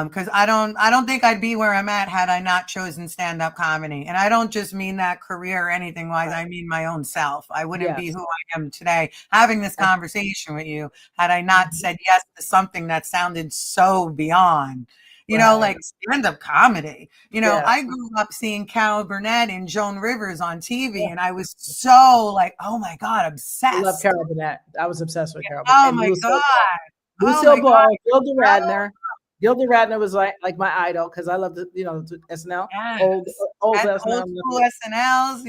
Because I don't think I'd be where I'm at had I not chosen stand-up comedy. And I don't just mean that career or anything wise. I mean my own self. I wouldn't be who I am today having this conversation with you had I not said yes to something that sounded so beyond, like stand-up comedy. I grew up seeing Carol Burnett and Joan Rivers on TV, and I was so like, oh my God, obsessed. I love Carol Burnett. I was obsessed with Carol Oh Burnett. my God. Lucille Ball, Gilda Radner. Gilda Radner was like my idol because I love the SNL, yes. old SNL. Old school SNLs,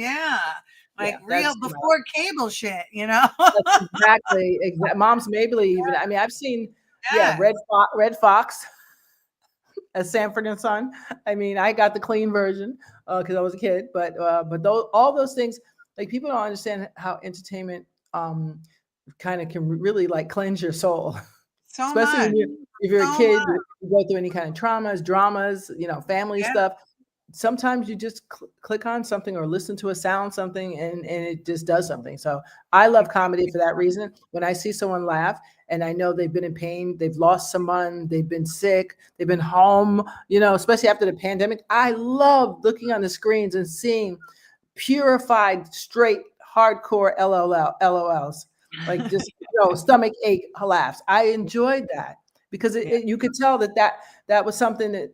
like real before cable shit, That's exactly. Mom's Mabley, even. I mean, I've seen Red Fox as Sanford and Son. I mean, I got the clean version because I was a kid, but all those things, like people don't understand how entertainment kind of can really like cleanse your soul. So especially much. if you're a kid, you go through any kind of traumas, dramas, family stuff. Sometimes you just click on something or listen to a sound, something, and it just does something. So I love comedy for that reason. When I see someone laugh and I know they've been in pain, they've lost someone, they've been sick, they've been home, especially after the pandemic, I love looking on the screens and seeing purified, straight, hardcore LOLs. Like just stomach ache laughs. I enjoyed that because you could tell that was something that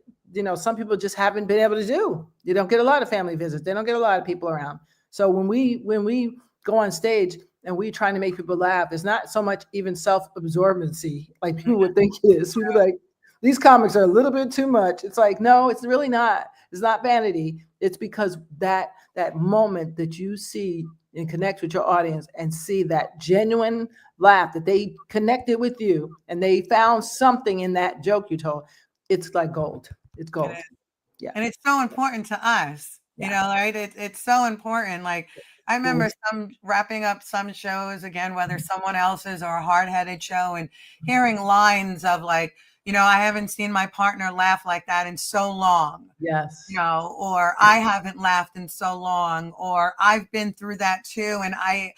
some people just haven't been able to do. You don't get a lot of family visits. They don't get a lot of people around. So when we go on stage and we trying to make people laugh, it's not so much even self-absorbency like people would think it is. People like these comics are a little bit too much. It's like, no, it's really not. It's not vanity. It's because that moment that you see and connect with your audience and see that genuine laugh that they connected with you and they found something in that joke you told. It's like gold. It's gold. Yeah. And it's so important to us, right? It's so important. Like I remember wrapping up some shows again, whether someone else's or a hard-headed show, and hearing lines of like, I haven't seen my partner laugh like that in so long. Yes. Or I haven't laughed in so long, or I've been through that too. And I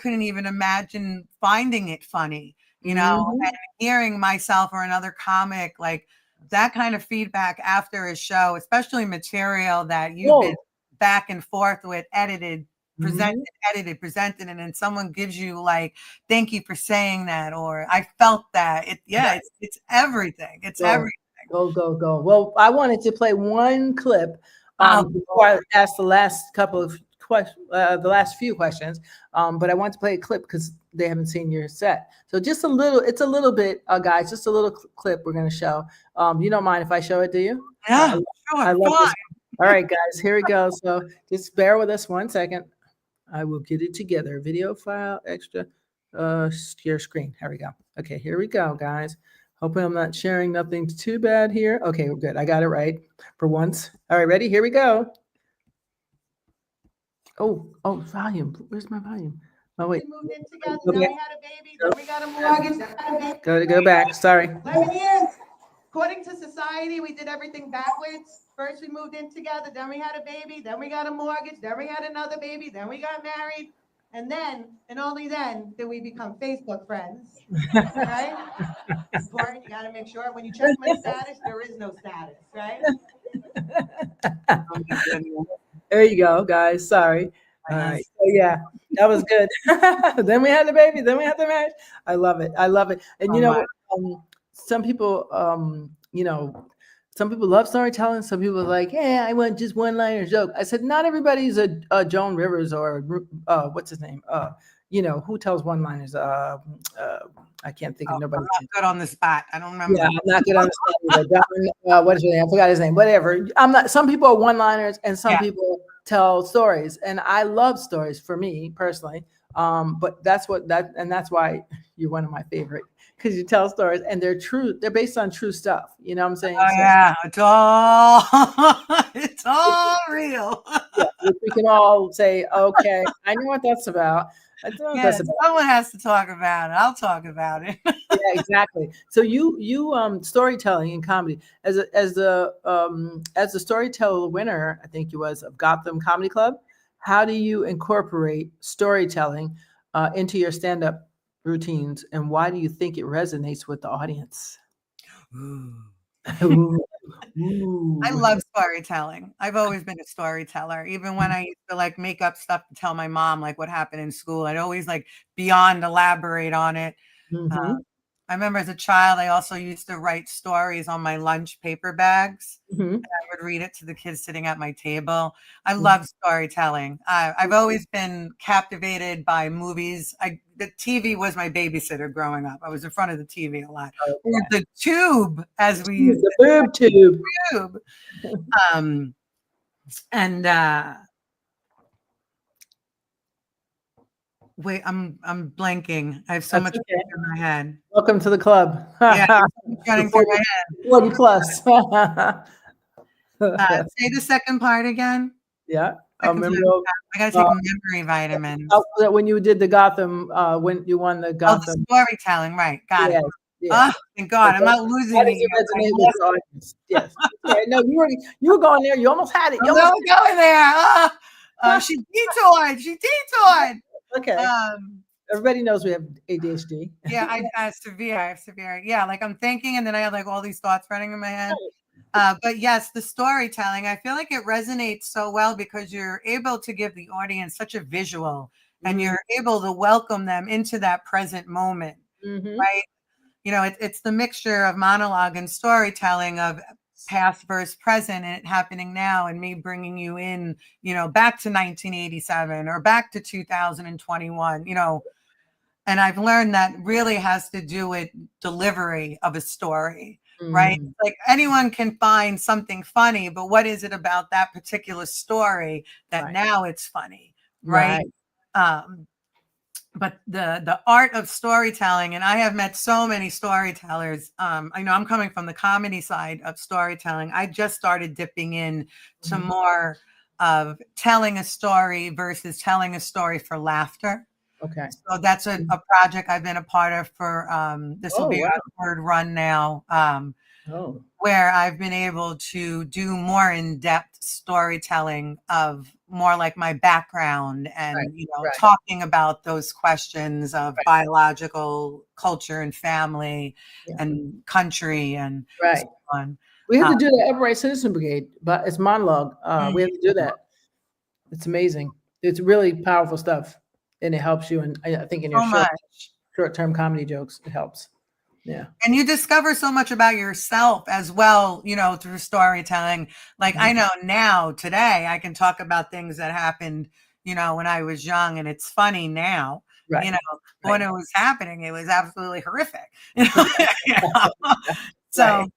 couldn't even imagine finding it funny, and hearing myself or another comic, like that kind of feedback after a show, especially material that you've been back and forth with, edited, presented, and then someone gives you like, thank you for saying that, or I felt that. It's everything. It's everything. Go. Well, I wanted to play one clip before I ask the last couple of questions, the last few questions. But I want to play a clip because they haven't seen your set. So just a little, it's a little bit, guys, just a little clip we're going to show. You don't mind if I show it, do you? Yeah, sure. I love this. All right, guys, here we go. So just bear with us 1 second. I will get it together. Video file, extra, share screen. Here we go. Okay, here we go, guys. Hoping I'm not sharing nothing too bad here. Okay, we're good. I got it right for once. All right, ready? Here we go. Oh, volume. Where's my volume? Oh, wait. We moved in together, then we had a baby, then we got a mortgage, then we had a baby. Go back. Sorry. 11 years. According to society, we did everything backwards. First we moved in together, then we had a baby, then we got a mortgage, then we had another baby, then we got married. And then, and only then, did we become Facebook friends, right? Important, you gotta make sure when you check my status, there is no status, right? There you go, guys. Sorry. All right. So yeah, that was good. Then we had the baby, then we had the marriage. I love it. And some people, some people love storytelling. Some people are like, I want just one-liner joke. I said, not everybody's a Joan Rivers or what's his name? Who tells one-liners? I can't think of nobody. I'm not good on the spot. I don't remember. Yeah, I'm not good on the spot. What is his name? I forgot his name. Whatever. I'm not. Some people are one-liners, and some people tell stories, and I love stories. For me personally, but that's why you're one of my favorite because you tell stories and they're true. They're based on true stuff. You know what I'm saying? Oh, So, yeah, it's all it's all real. yeah, which we can all say, okay, I know what that's about. I know what that's Yes, about. someone has to talk about it. I'll talk about it. Yeah, exactly. So you storytelling and comedy as the storyteller winner, I think you was of Gotham Comedy Club. How do you incorporate storytelling into your stand-up routines, and why do you think it resonates with the audience? Ooh, I ooh. love storytelling. I've always been a storyteller. Even when I used to like make up stuff to tell my mom, like what happened in school, I'd always like beyond elaborate on it. Mm-hmm. I remember as a child, I also used to write stories on my lunch paper bags. Mm-hmm. I would read it to the kids sitting at my table. I love storytelling. I've always been captivated by movies. The TV was my babysitter growing up. I was in front of the TV a lot. Or the tube, as we used The boob tube. tube. And wait, I'm blanking. I have so That's much okay. in my head. Welcome to the club. Yeah, it's running through my head. 40 plus. Say the second part again. Yeah. I Second remember part. I gotta take memory vitamins. when you did the Gotham, when you won the Oh, the Gotham. storytelling, right? Got Yes, it. yes. Oh, thank God, I'm not losing How does it. it yet. resonate with the audience? Yes. Yeah, no, you were going there. You almost had it. I'm You not almost going there. She detoured. She detoured. okay. Everybody knows we have ADHD. Yeah, I have severe. Yeah, like I'm thinking, and then I have like all these thoughts running in my head. But yes, the storytelling, I feel like it resonates so well because you're able to give the audience such a visual, and you're able to welcome them into that present moment, right? You know, it's the mixture of monologue and storytelling of past versus present and it happening now, and me bringing you in, you know, back to 1987 or back to 2021, you know. And I've learned that really has to do with delivery of a story, right? Like anyone can find something funny, but what is it about that particular story that now it's funny, right? But the art of storytelling, and I have met so many storytellers. I know I'm coming from the comedy side of storytelling. I just started dipping in to more of telling a story versus telling a story for laughter. Okay. So that's a project I've been a part of for this will be our third run now. Where I've been able to do more in-depth storytelling of more like my background and, you know, talking about those questions of biological culture and family and country and so on. We have to do the Upright Citizen Brigade, but it's monologue. We have to do that. It's amazing. It's really powerful stuff. And it helps you. And I think in your short-term comedy jokes, it helps. Yeah. And you discover so much about yourself as well, you know, through storytelling. Like I know now, today, I can talk about things that happened, you know, when I was young, and it's funny now. You know, when it was happening, it was absolutely horrific. You know? So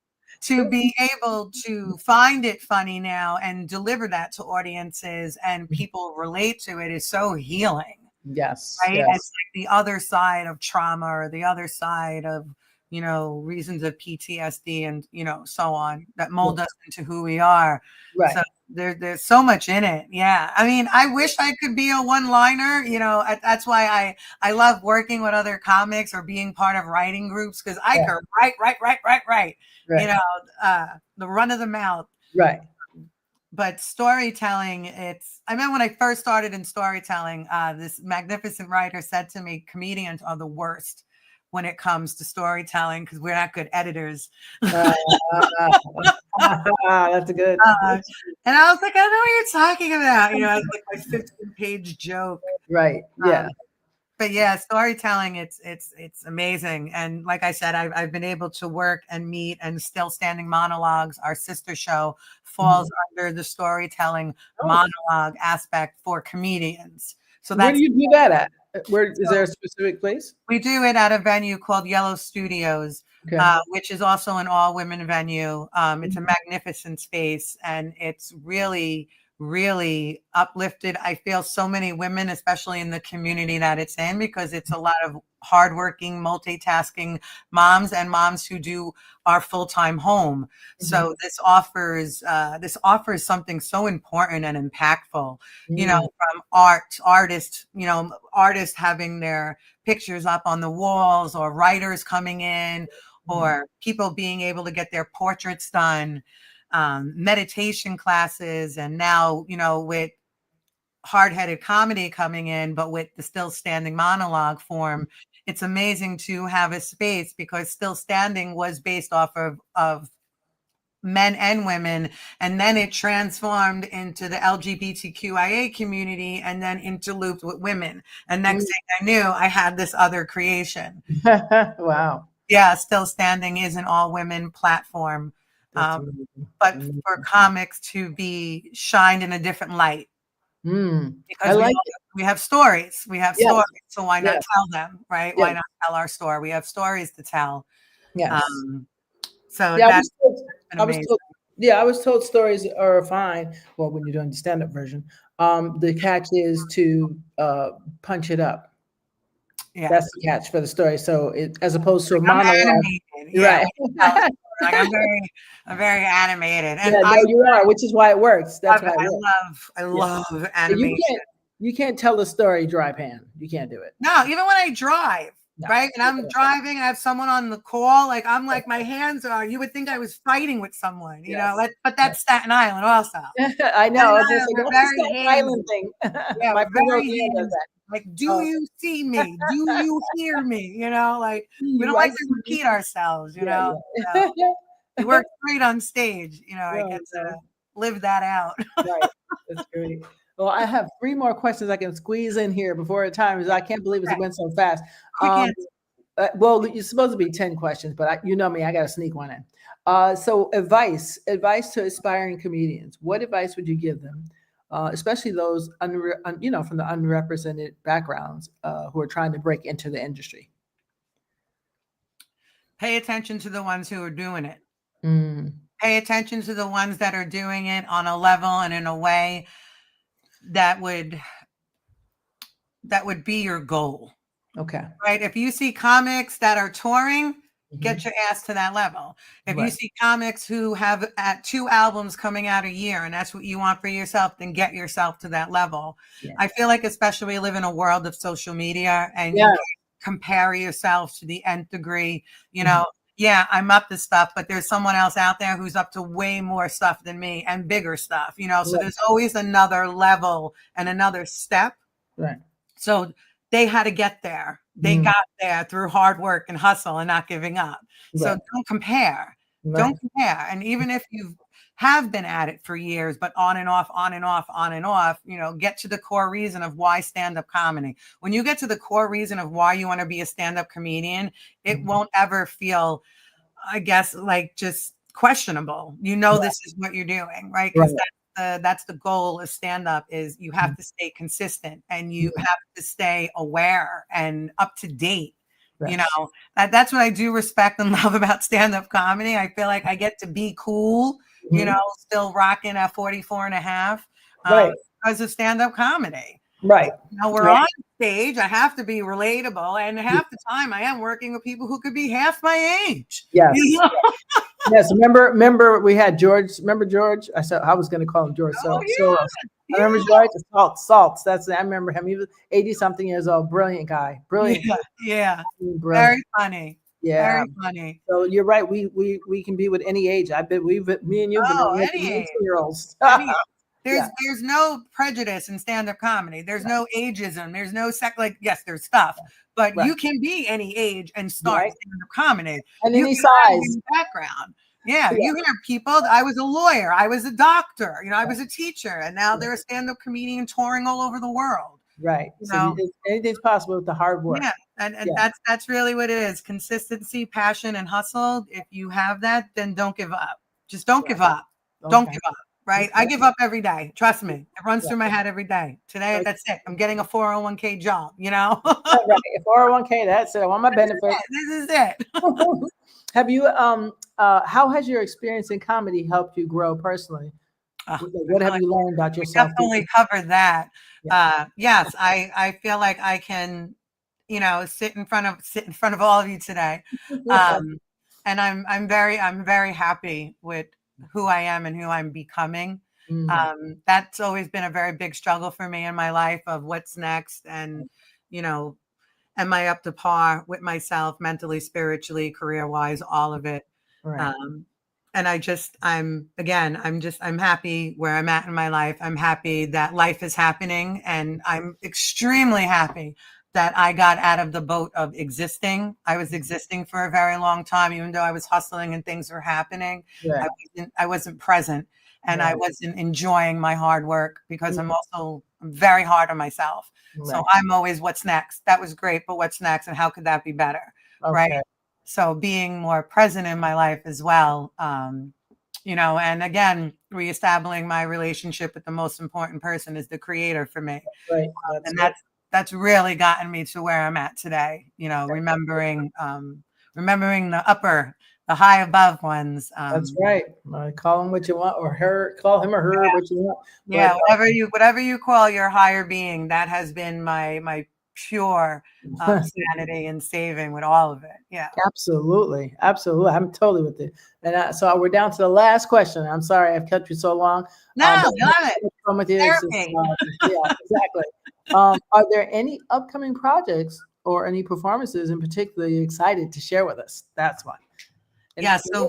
to be able to find it funny now and deliver that to audiences and people relate to it is so healing. Yes. Right. It's like the other side of trauma or the other side of, you know, reasons of PTSD and, you know, so on that mold us into who we are. So there's so much in it. Yeah. I mean, I wish I could be a one-liner, you know, that's why I love working with other comics or being part of writing groups, because I could write, you know, the run of the mouth. But storytelling, I remember when I first started in storytelling, this magnificent writer said to me, comedians are the worst when it comes to storytelling because we're not good editors. That's good. And I was like, I know what you're talking about. You know, it's like my 15-page joke. Yeah. But yeah, storytelling, it's amazing. And like I said, I've been able to work and meet, and Still Standing Monologues, our sister show, falls under the storytelling monologue aspect for comedians. So where do you do that at? Where is there a specific place? We do it at a venue called Yellow Studios, which is also an all-women venue. It's a magnificent space, and it's really uplifted. I feel so many women, especially in the community that it's in, because it's a lot of hardworking, multitasking moms and moms who do our full-time home. So this offers something so important and impactful, from artists, artists having their pictures up on the walls, or writers coming in, or people being able to get their portraits done, meditation classes, and now, with hard-headed comedy coming in, but with the still standing monologue form, it's amazing to have a space, because still standing was based off of men and women, and then it transformed into the LGBTQIA community, and then interlooped with women. And next thing I knew, I had this other creation. Wow. Yeah, Still Standing is an all-women platform, but for comics to be shined in a different light. Because we have stories. We have stories. So why not tell them, right? Why not tell our story? We have stories to tell. Yes. So yeah, I was told stories are fine. Well, when you're doing the stand-up version, the catch is to punch it up. Yeah, that's the catch for the story. So as opposed to a monologue, right? Like I'm very animated, and you are, which is why it works. That's why I love animation. You can't tell a story dry pan. You can't do it. No, even when I drive. No. Right. And I'm driving, I have someone on the call. Like I'm like, my hands are, you would think I was fighting with someone, but that's Staten Island also. I know. It's like, what's the Staten Island thing? Yeah, my very hands. Like, do you see me? Do you hear me? Like we don't like to repeat ourselves, So, it works great on stage. I get to live that out. Right. That's great. Well, I have 3 more questions I can squeeze in here before the time is. I can't believe it went so fast. Well, you're supposed to be 10 questions, but you know me, I got to sneak one in. So advice to aspiring comedians. What advice would you give them, especially those from the unrepresented backgrounds who are trying to break into the industry? Pay attention to the ones who are doing it. Pay attention to the ones that are doing it on a level and in a way that would be your goal. Okay. Right. If you see comics that are touring, get your ass to that level. If you see comics who have 2 albums coming out a year and that's what you want for yourself, then get yourself to that level. Yeah. I feel like, especially we live in a world of social media, and you compare yourself to the nth degree, I'm up to stuff, but there's someone else out there who's up to way more stuff than me and bigger stuff, so there's always another level and another step. Right. So they had to get there. They got there through hard work and hustle and not giving up. Right. So don't compare. Right. Don't compare. And even if you have been at it for years, but on and off, get to the core reason of why stand-up comedy. When you get to the core reason of why you want to be a stand-up comedian, it won't ever feel, I guess, like just questionable. This is what you're doing, right? Because that's the goal of stand-up, is you have to stay consistent and you have to stay aware and up to date. Right. That's what I do respect and love about stand-up comedy. I feel like I get to be cool, still rocking at 44 and a half because of stand-up comedy. Right. We're on stage. I have to be relatable. And half the time I am working with people who could be half my age. Yes. Yes. Remember we had George. Remember George? I was going to call him George. I remember George. Salts. I remember him. He was 80-something years old. Brilliant guy. Brilliant. Yeah. Brilliant. Very funny. Yeah. Very funny. So you're right. We can be with any age. I bet me and you been with 18-year-olds. There's no prejudice in stand-up comedy. There's no ageism. There's no yes, there's stuff, but you can be any age and start stand-up comedy. And any size. Background. Yeah, you hear people. I was a lawyer. I was a doctor. I was a teacher, and now they're a stand-up comedian touring all over the world. Right. So anything's possible with the hard work. Yeah, and that's really what it is. Consistency, passion, and hustle. If you have that, then don't give up. Just don't give up. Okay. Don't give up. Right. I give up every day. Trust me. It runs through my head every day. Today, that's it. I'm getting a 401k job, Right. A 401k, that's it. I want my benefits. This is it. Have you, how has your experience in comedy helped you grow personally? What have you learned about yourself? Definitely covered that. Yeah. Yes, I feel like I can you know, sit in front of all of you today. And I'm very happy with who I am and who I'm becoming. That's always been a very big struggle for me in my life of what's next. And, you know, am I up to par with myself mentally, spiritually, career-wise, all of it. Right. And I'm happy where I'm at in my life. I'm happy that life is happening, and I'm extremely happy that I got out of the boat of existing. I was existing for a very long time, even though I was hustling and things were happening. Yeah. I wasn't present, and I Right. wasn't enjoying my hard work because I'm very hard on myself. So Right. I'm always, what's next? That was great, but what's next? And how could that be better? Right. Okay. So being more present in my life as well, you know, and again, reestablishing my relationship with the most important person is the creator for me. Right. And that's really gotten me to where I'm at today, you know, remembering the high above ones. That's right. Call him what you want, or her. Call him or her what you want. Yeah, whatever you call your higher being, that has been my pure sanity and saving with all of it. Yeah, Absolutely. I'm totally with you. And so we're down to the last question. I'm sorry I've kept you so long. no, love it. Fun with you. Therapy. Yeah, exactly. Are there any upcoming projects or any performances in particular you're excited to share with us? That's why. Yeah, so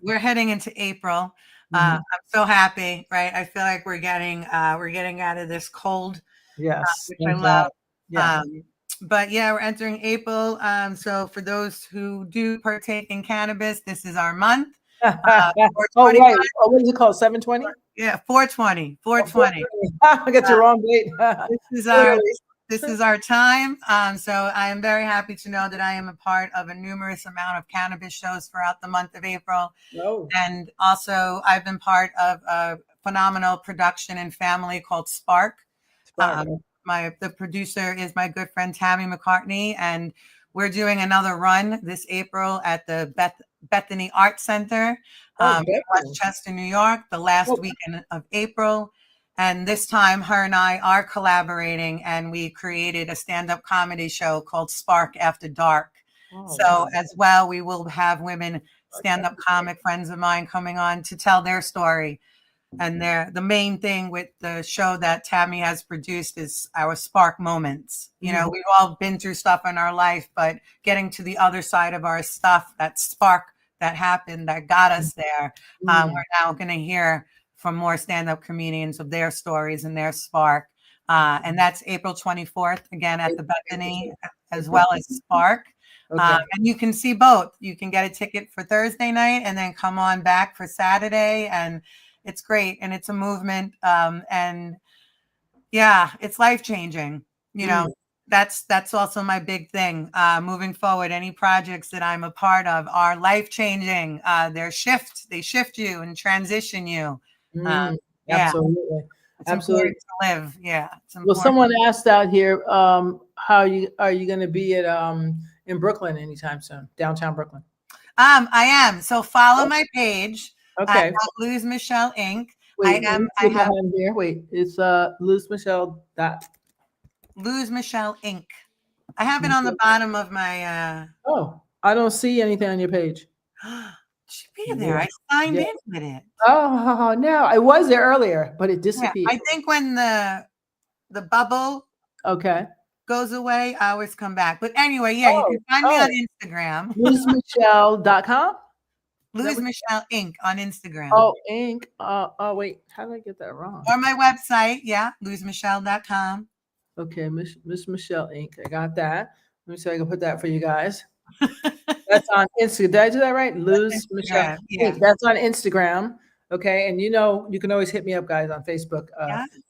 we're heading into April. I'm so happy, right? I feel like we're getting out of this cold, yes, which I love. Yeah. But yeah, we're entering April. So for those who do partake in cannabis, this is our month. Oh, right. Oh, what is it called? 720? Yeah, 420. 420. I got your wrong date. This is our time. So I am very happy to know that I am a part of a numerous amount of cannabis shows throughout the month of April. Oh. And also I've been part of a phenomenal production and family called Spark. The producer is my good friend Tammy McCartney, and we're doing another run this April at the Bethany Art Center in Westchester, New York, the last weekend of April. And this time her and I are collaborating, and we created a stand-up comedy show called Spark After Dark. As well, we will have women stand-up comic friends of mine coming on to tell their story. And the main thing with the show that Tammy has produced is our spark moments. You know, we've all been through stuff in our life, but getting to the other side of our stuff, that spark that happened, that got us there. We're now going to hear from more stand-up comedians of their stories and their spark. And that's April 24th, again, at the Bethany, as well as Spark. And you can see both. You can get a ticket for Thursday night and then come on back for Saturday. And it's great. And it's a movement. And yeah, it's life-changing. You know, that's also my big thing. Moving forward, any projects that I'm a part of are life-changing. They shift you and transition you. Absolutely. It's important to live. Yeah. Well, someone asked out here, how are you going to be at in Brooklyn anytime soon? Downtown Brooklyn. I am. So follow my page. Okay. At Luz Michelle Inc. Wait, it's Luz Michelle. Luz Michelle Inc. I have it on the bottom of my. Oh, I don't see anything on your page. Should be there. I signed in with it. Oh no, I was there earlier, but it disappeared. I think when the bubble goes away, I always come back. But anyway, you can find me on Instagram. LuzMichelle.com. Luz Michelle Inc. on Instagram. Oh, Inc. Oh wait, how did I get that wrong? Or my website, LuzMichelle.com. Okay, Miss Michelle Inc. I got that. Let me see if I can put that for you guys. That's on Instagram. Did I do that right? Luz Michelle. Yeah. That's on Instagram. Okay, and you can always hit me up, guys, on Facebook.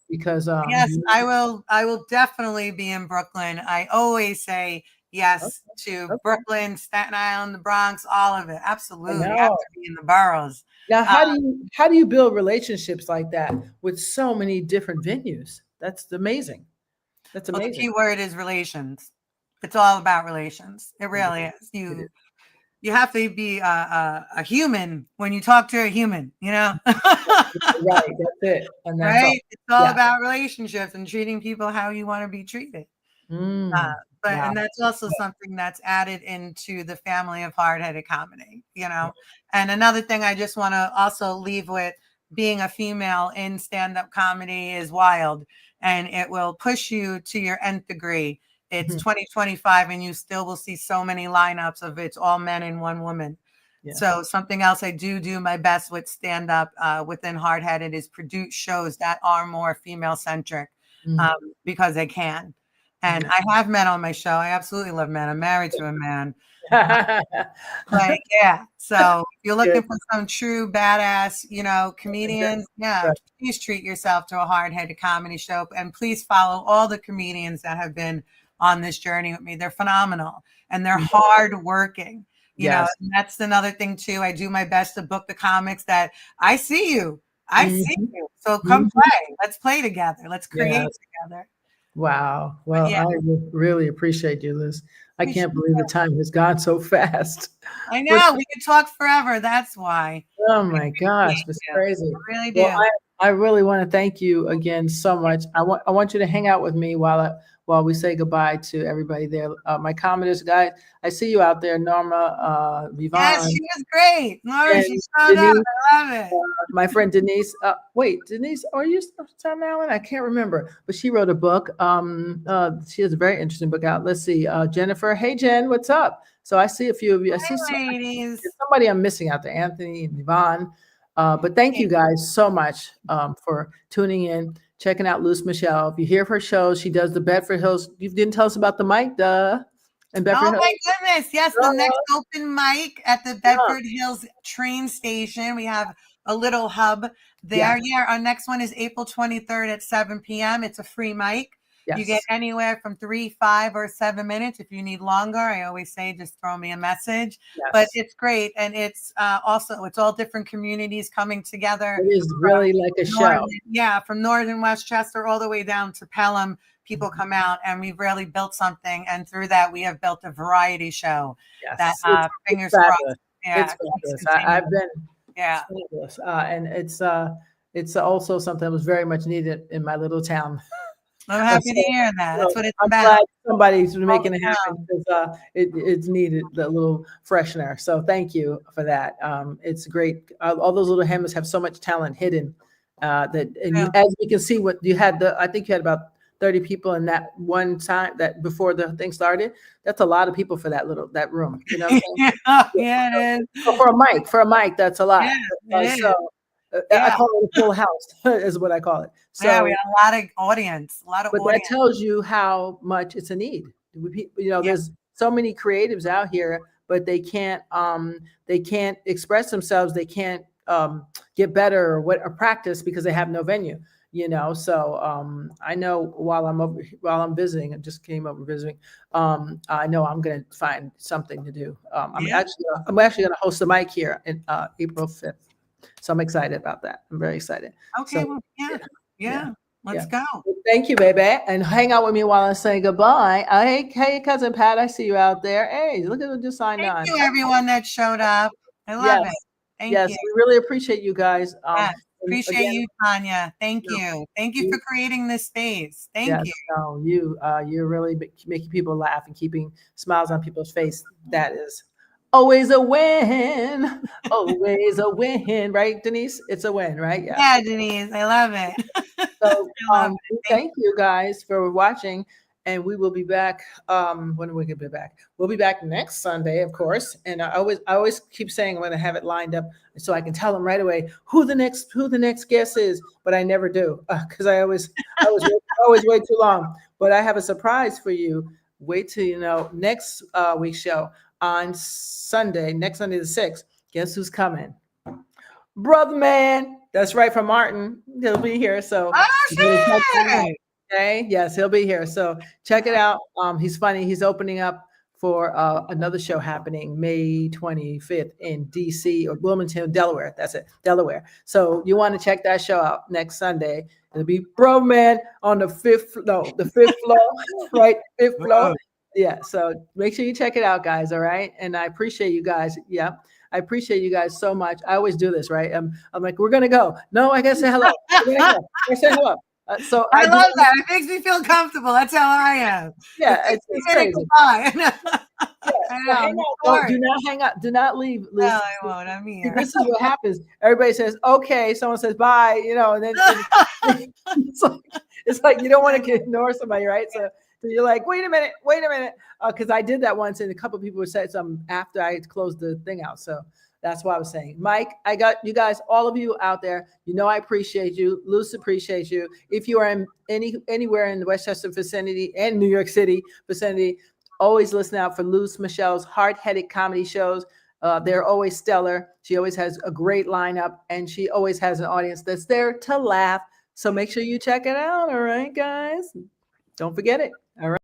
Because yes, I will definitely be in Brooklyn. I always say yes to Brooklyn, Staten Island, the Bronx, all of it. Absolutely, you have to be in the boroughs. Now, how do you build relationships like that with so many different venues? That's amazing. That's amazing. Well, the key word is relations. It's all about relations. It really is. You have to be a human when you talk to a human, you know? Right, that's it. And that's right? It's all about relationships and treating people how you want to be treated. But Wow. and that's also something that's added into the family of hard-headed comedy, you know. And another thing I just want to also leave with, being a female in stand-up comedy is wild, and it will push you to your nth degree. It's 2025 and you still will see so many lineups of it's all men and one woman. Yeah. So something else I do my best with stand-up within Hardheaded is produce shows that are more female-centric because they can. And I have men on my show. I absolutely love men. I'm married to a man. But yeah, so if you're looking for some true badass, you know, comedians, please treat yourself to a hard-headed comedy show. And please follow all the comedians that have been on this journey with me. They're phenomenal and they're hard-working. You know, and that's another thing too. I do my best to book the comics that I see you. I see you. So come play. Let's play together. Let's create together. Wow. Well, I really appreciate you, Liz. I can't believe the time has gone so fast. I know. We could talk forever. That's why. Oh my gosh, it's crazy. I really do. Well, I really want to thank you again so much. I want you to hang out with me while we say goodbye to everybody there. My commenters, guys, I see you out there, Norma, Vivon. Yes, she was great. Norma, she showed up. I love it. My friend Denise. Denise, are you Staten Island? I can't remember, but she wrote a book. She has a very interesting book out. Let's see, Jennifer. Hey, Jen, what's up? So I see a few of you. I see somebody I'm missing out there, Anthony and Yvonne. But thank you guys so much for tuning in, checking out Luz Michelle. If you hear her shows, she does the Bedford Hills. You didn't tell us about the mic, in Bedford Hills. My goodness. Yes, the next open mic at the Bedford Hills train station. We have a little hub there. Yeah, our next one is April 23rd at 7 p.m. It's a free mic. Yes. You get anywhere from 3, 5, or 7 minutes. If you need longer, I always say just throw me a message. Yes. But it's great, and it's also it's all different communities coming together. It is really like a show. Yeah, from Northern Westchester all the way down to Pelham, people come out, and we've really built something. And through that, we have built a variety show. Yes. That fingers crossed. Yeah, it's I've been fabulous. And it's also something that was very much needed in my little town. I'm happy to hear that. That's what it's I'm about. glad somebody's making it happen because it's needed, the little freshener. So thank you for that. It's great. All those little hammers have so much talent hidden as we can see what you had. I think you had about 30 people in that one time that before the thing started. That's a lot of people for that room. You know what I'm saying? Yeah, it is. For a mic, that's a lot. Yeah, I call it a full house is what I call it. So we have a lot of audience, But that tells you how much it's a need. There's so many creatives out here, but they can't express themselves. They can't get better or practice because they have no venue. So I know while I'm visiting, I just came over visiting. I know I'm going to find something to do. I'm actually going to host a mic here in April 5th. So I'm excited about that. I'm very excited. Okay. Let's go. Thank you, baby. And hang out with me while I say goodbye. Hey, cousin Pat, I see you out there. Hey, look at who just signed on. Thank you, everyone that showed up. I love it. Thank you. We really appreciate you guys. Appreciate you, Tanya. Thank you. Thank you for creating this space. Thank you. No, you're really making people laugh and keeping smiles on people's face. That is always a win. Always a win, right, Denise? It's a win, right? Yeah, Denise. I love it. So thank you guys for watching. And we will be back. When are we going to be back? We'll be back next Sunday, of course. And I always keep saying I'm going to have it lined up so I can tell them right away who the next guest is. But I never do because I always wait too long. But I have a surprise for you. Wait till next week's show on next Sunday the 6th. Guess who's coming? Brother man. That's right, from Martin. He'll be here. So. Okay. Yes, he'll be here. So check it out. He's funny. He's opening up for another show happening May 25th in DC or Wilmington, Delaware. That's it, Delaware. So you want to check that show out next Sunday. It'll be Bro Man on the fifth floor, right? Fifth floor. Yeah. So make sure you check it out, guys. All right. And I appreciate you guys. Yeah. I appreciate you guys so much. I always do this, right? I'm like, we're gonna go. No, I gotta say hello. I say hello. So I do love that. It makes me feel comfortable. That's how I am. Yeah, It makes me it's say crazy. goodbye. Yeah, I so know. hang out. Do not hang out. Do not leave, No, Liz. I won't. I'm See, here. this is what happens. Everybody says, okay. Someone says, bye, and then it's like you don't want to ignore somebody, right? So you're like, wait a minute. Because I did that once and a couple of people said something after I closed the thing out. So that's what I was saying. Mike, I got you guys, all of you out there. I appreciate you. Luz appreciates you. If you are in anywhere in the Westchester vicinity and New York City vicinity, always listen out for Luz Michelle's hard-headed comedy shows. They're always stellar. She always has a great lineup, and she always has an audience that's there to laugh. So make sure you check it out. All right, guys. Don't forget it. All right.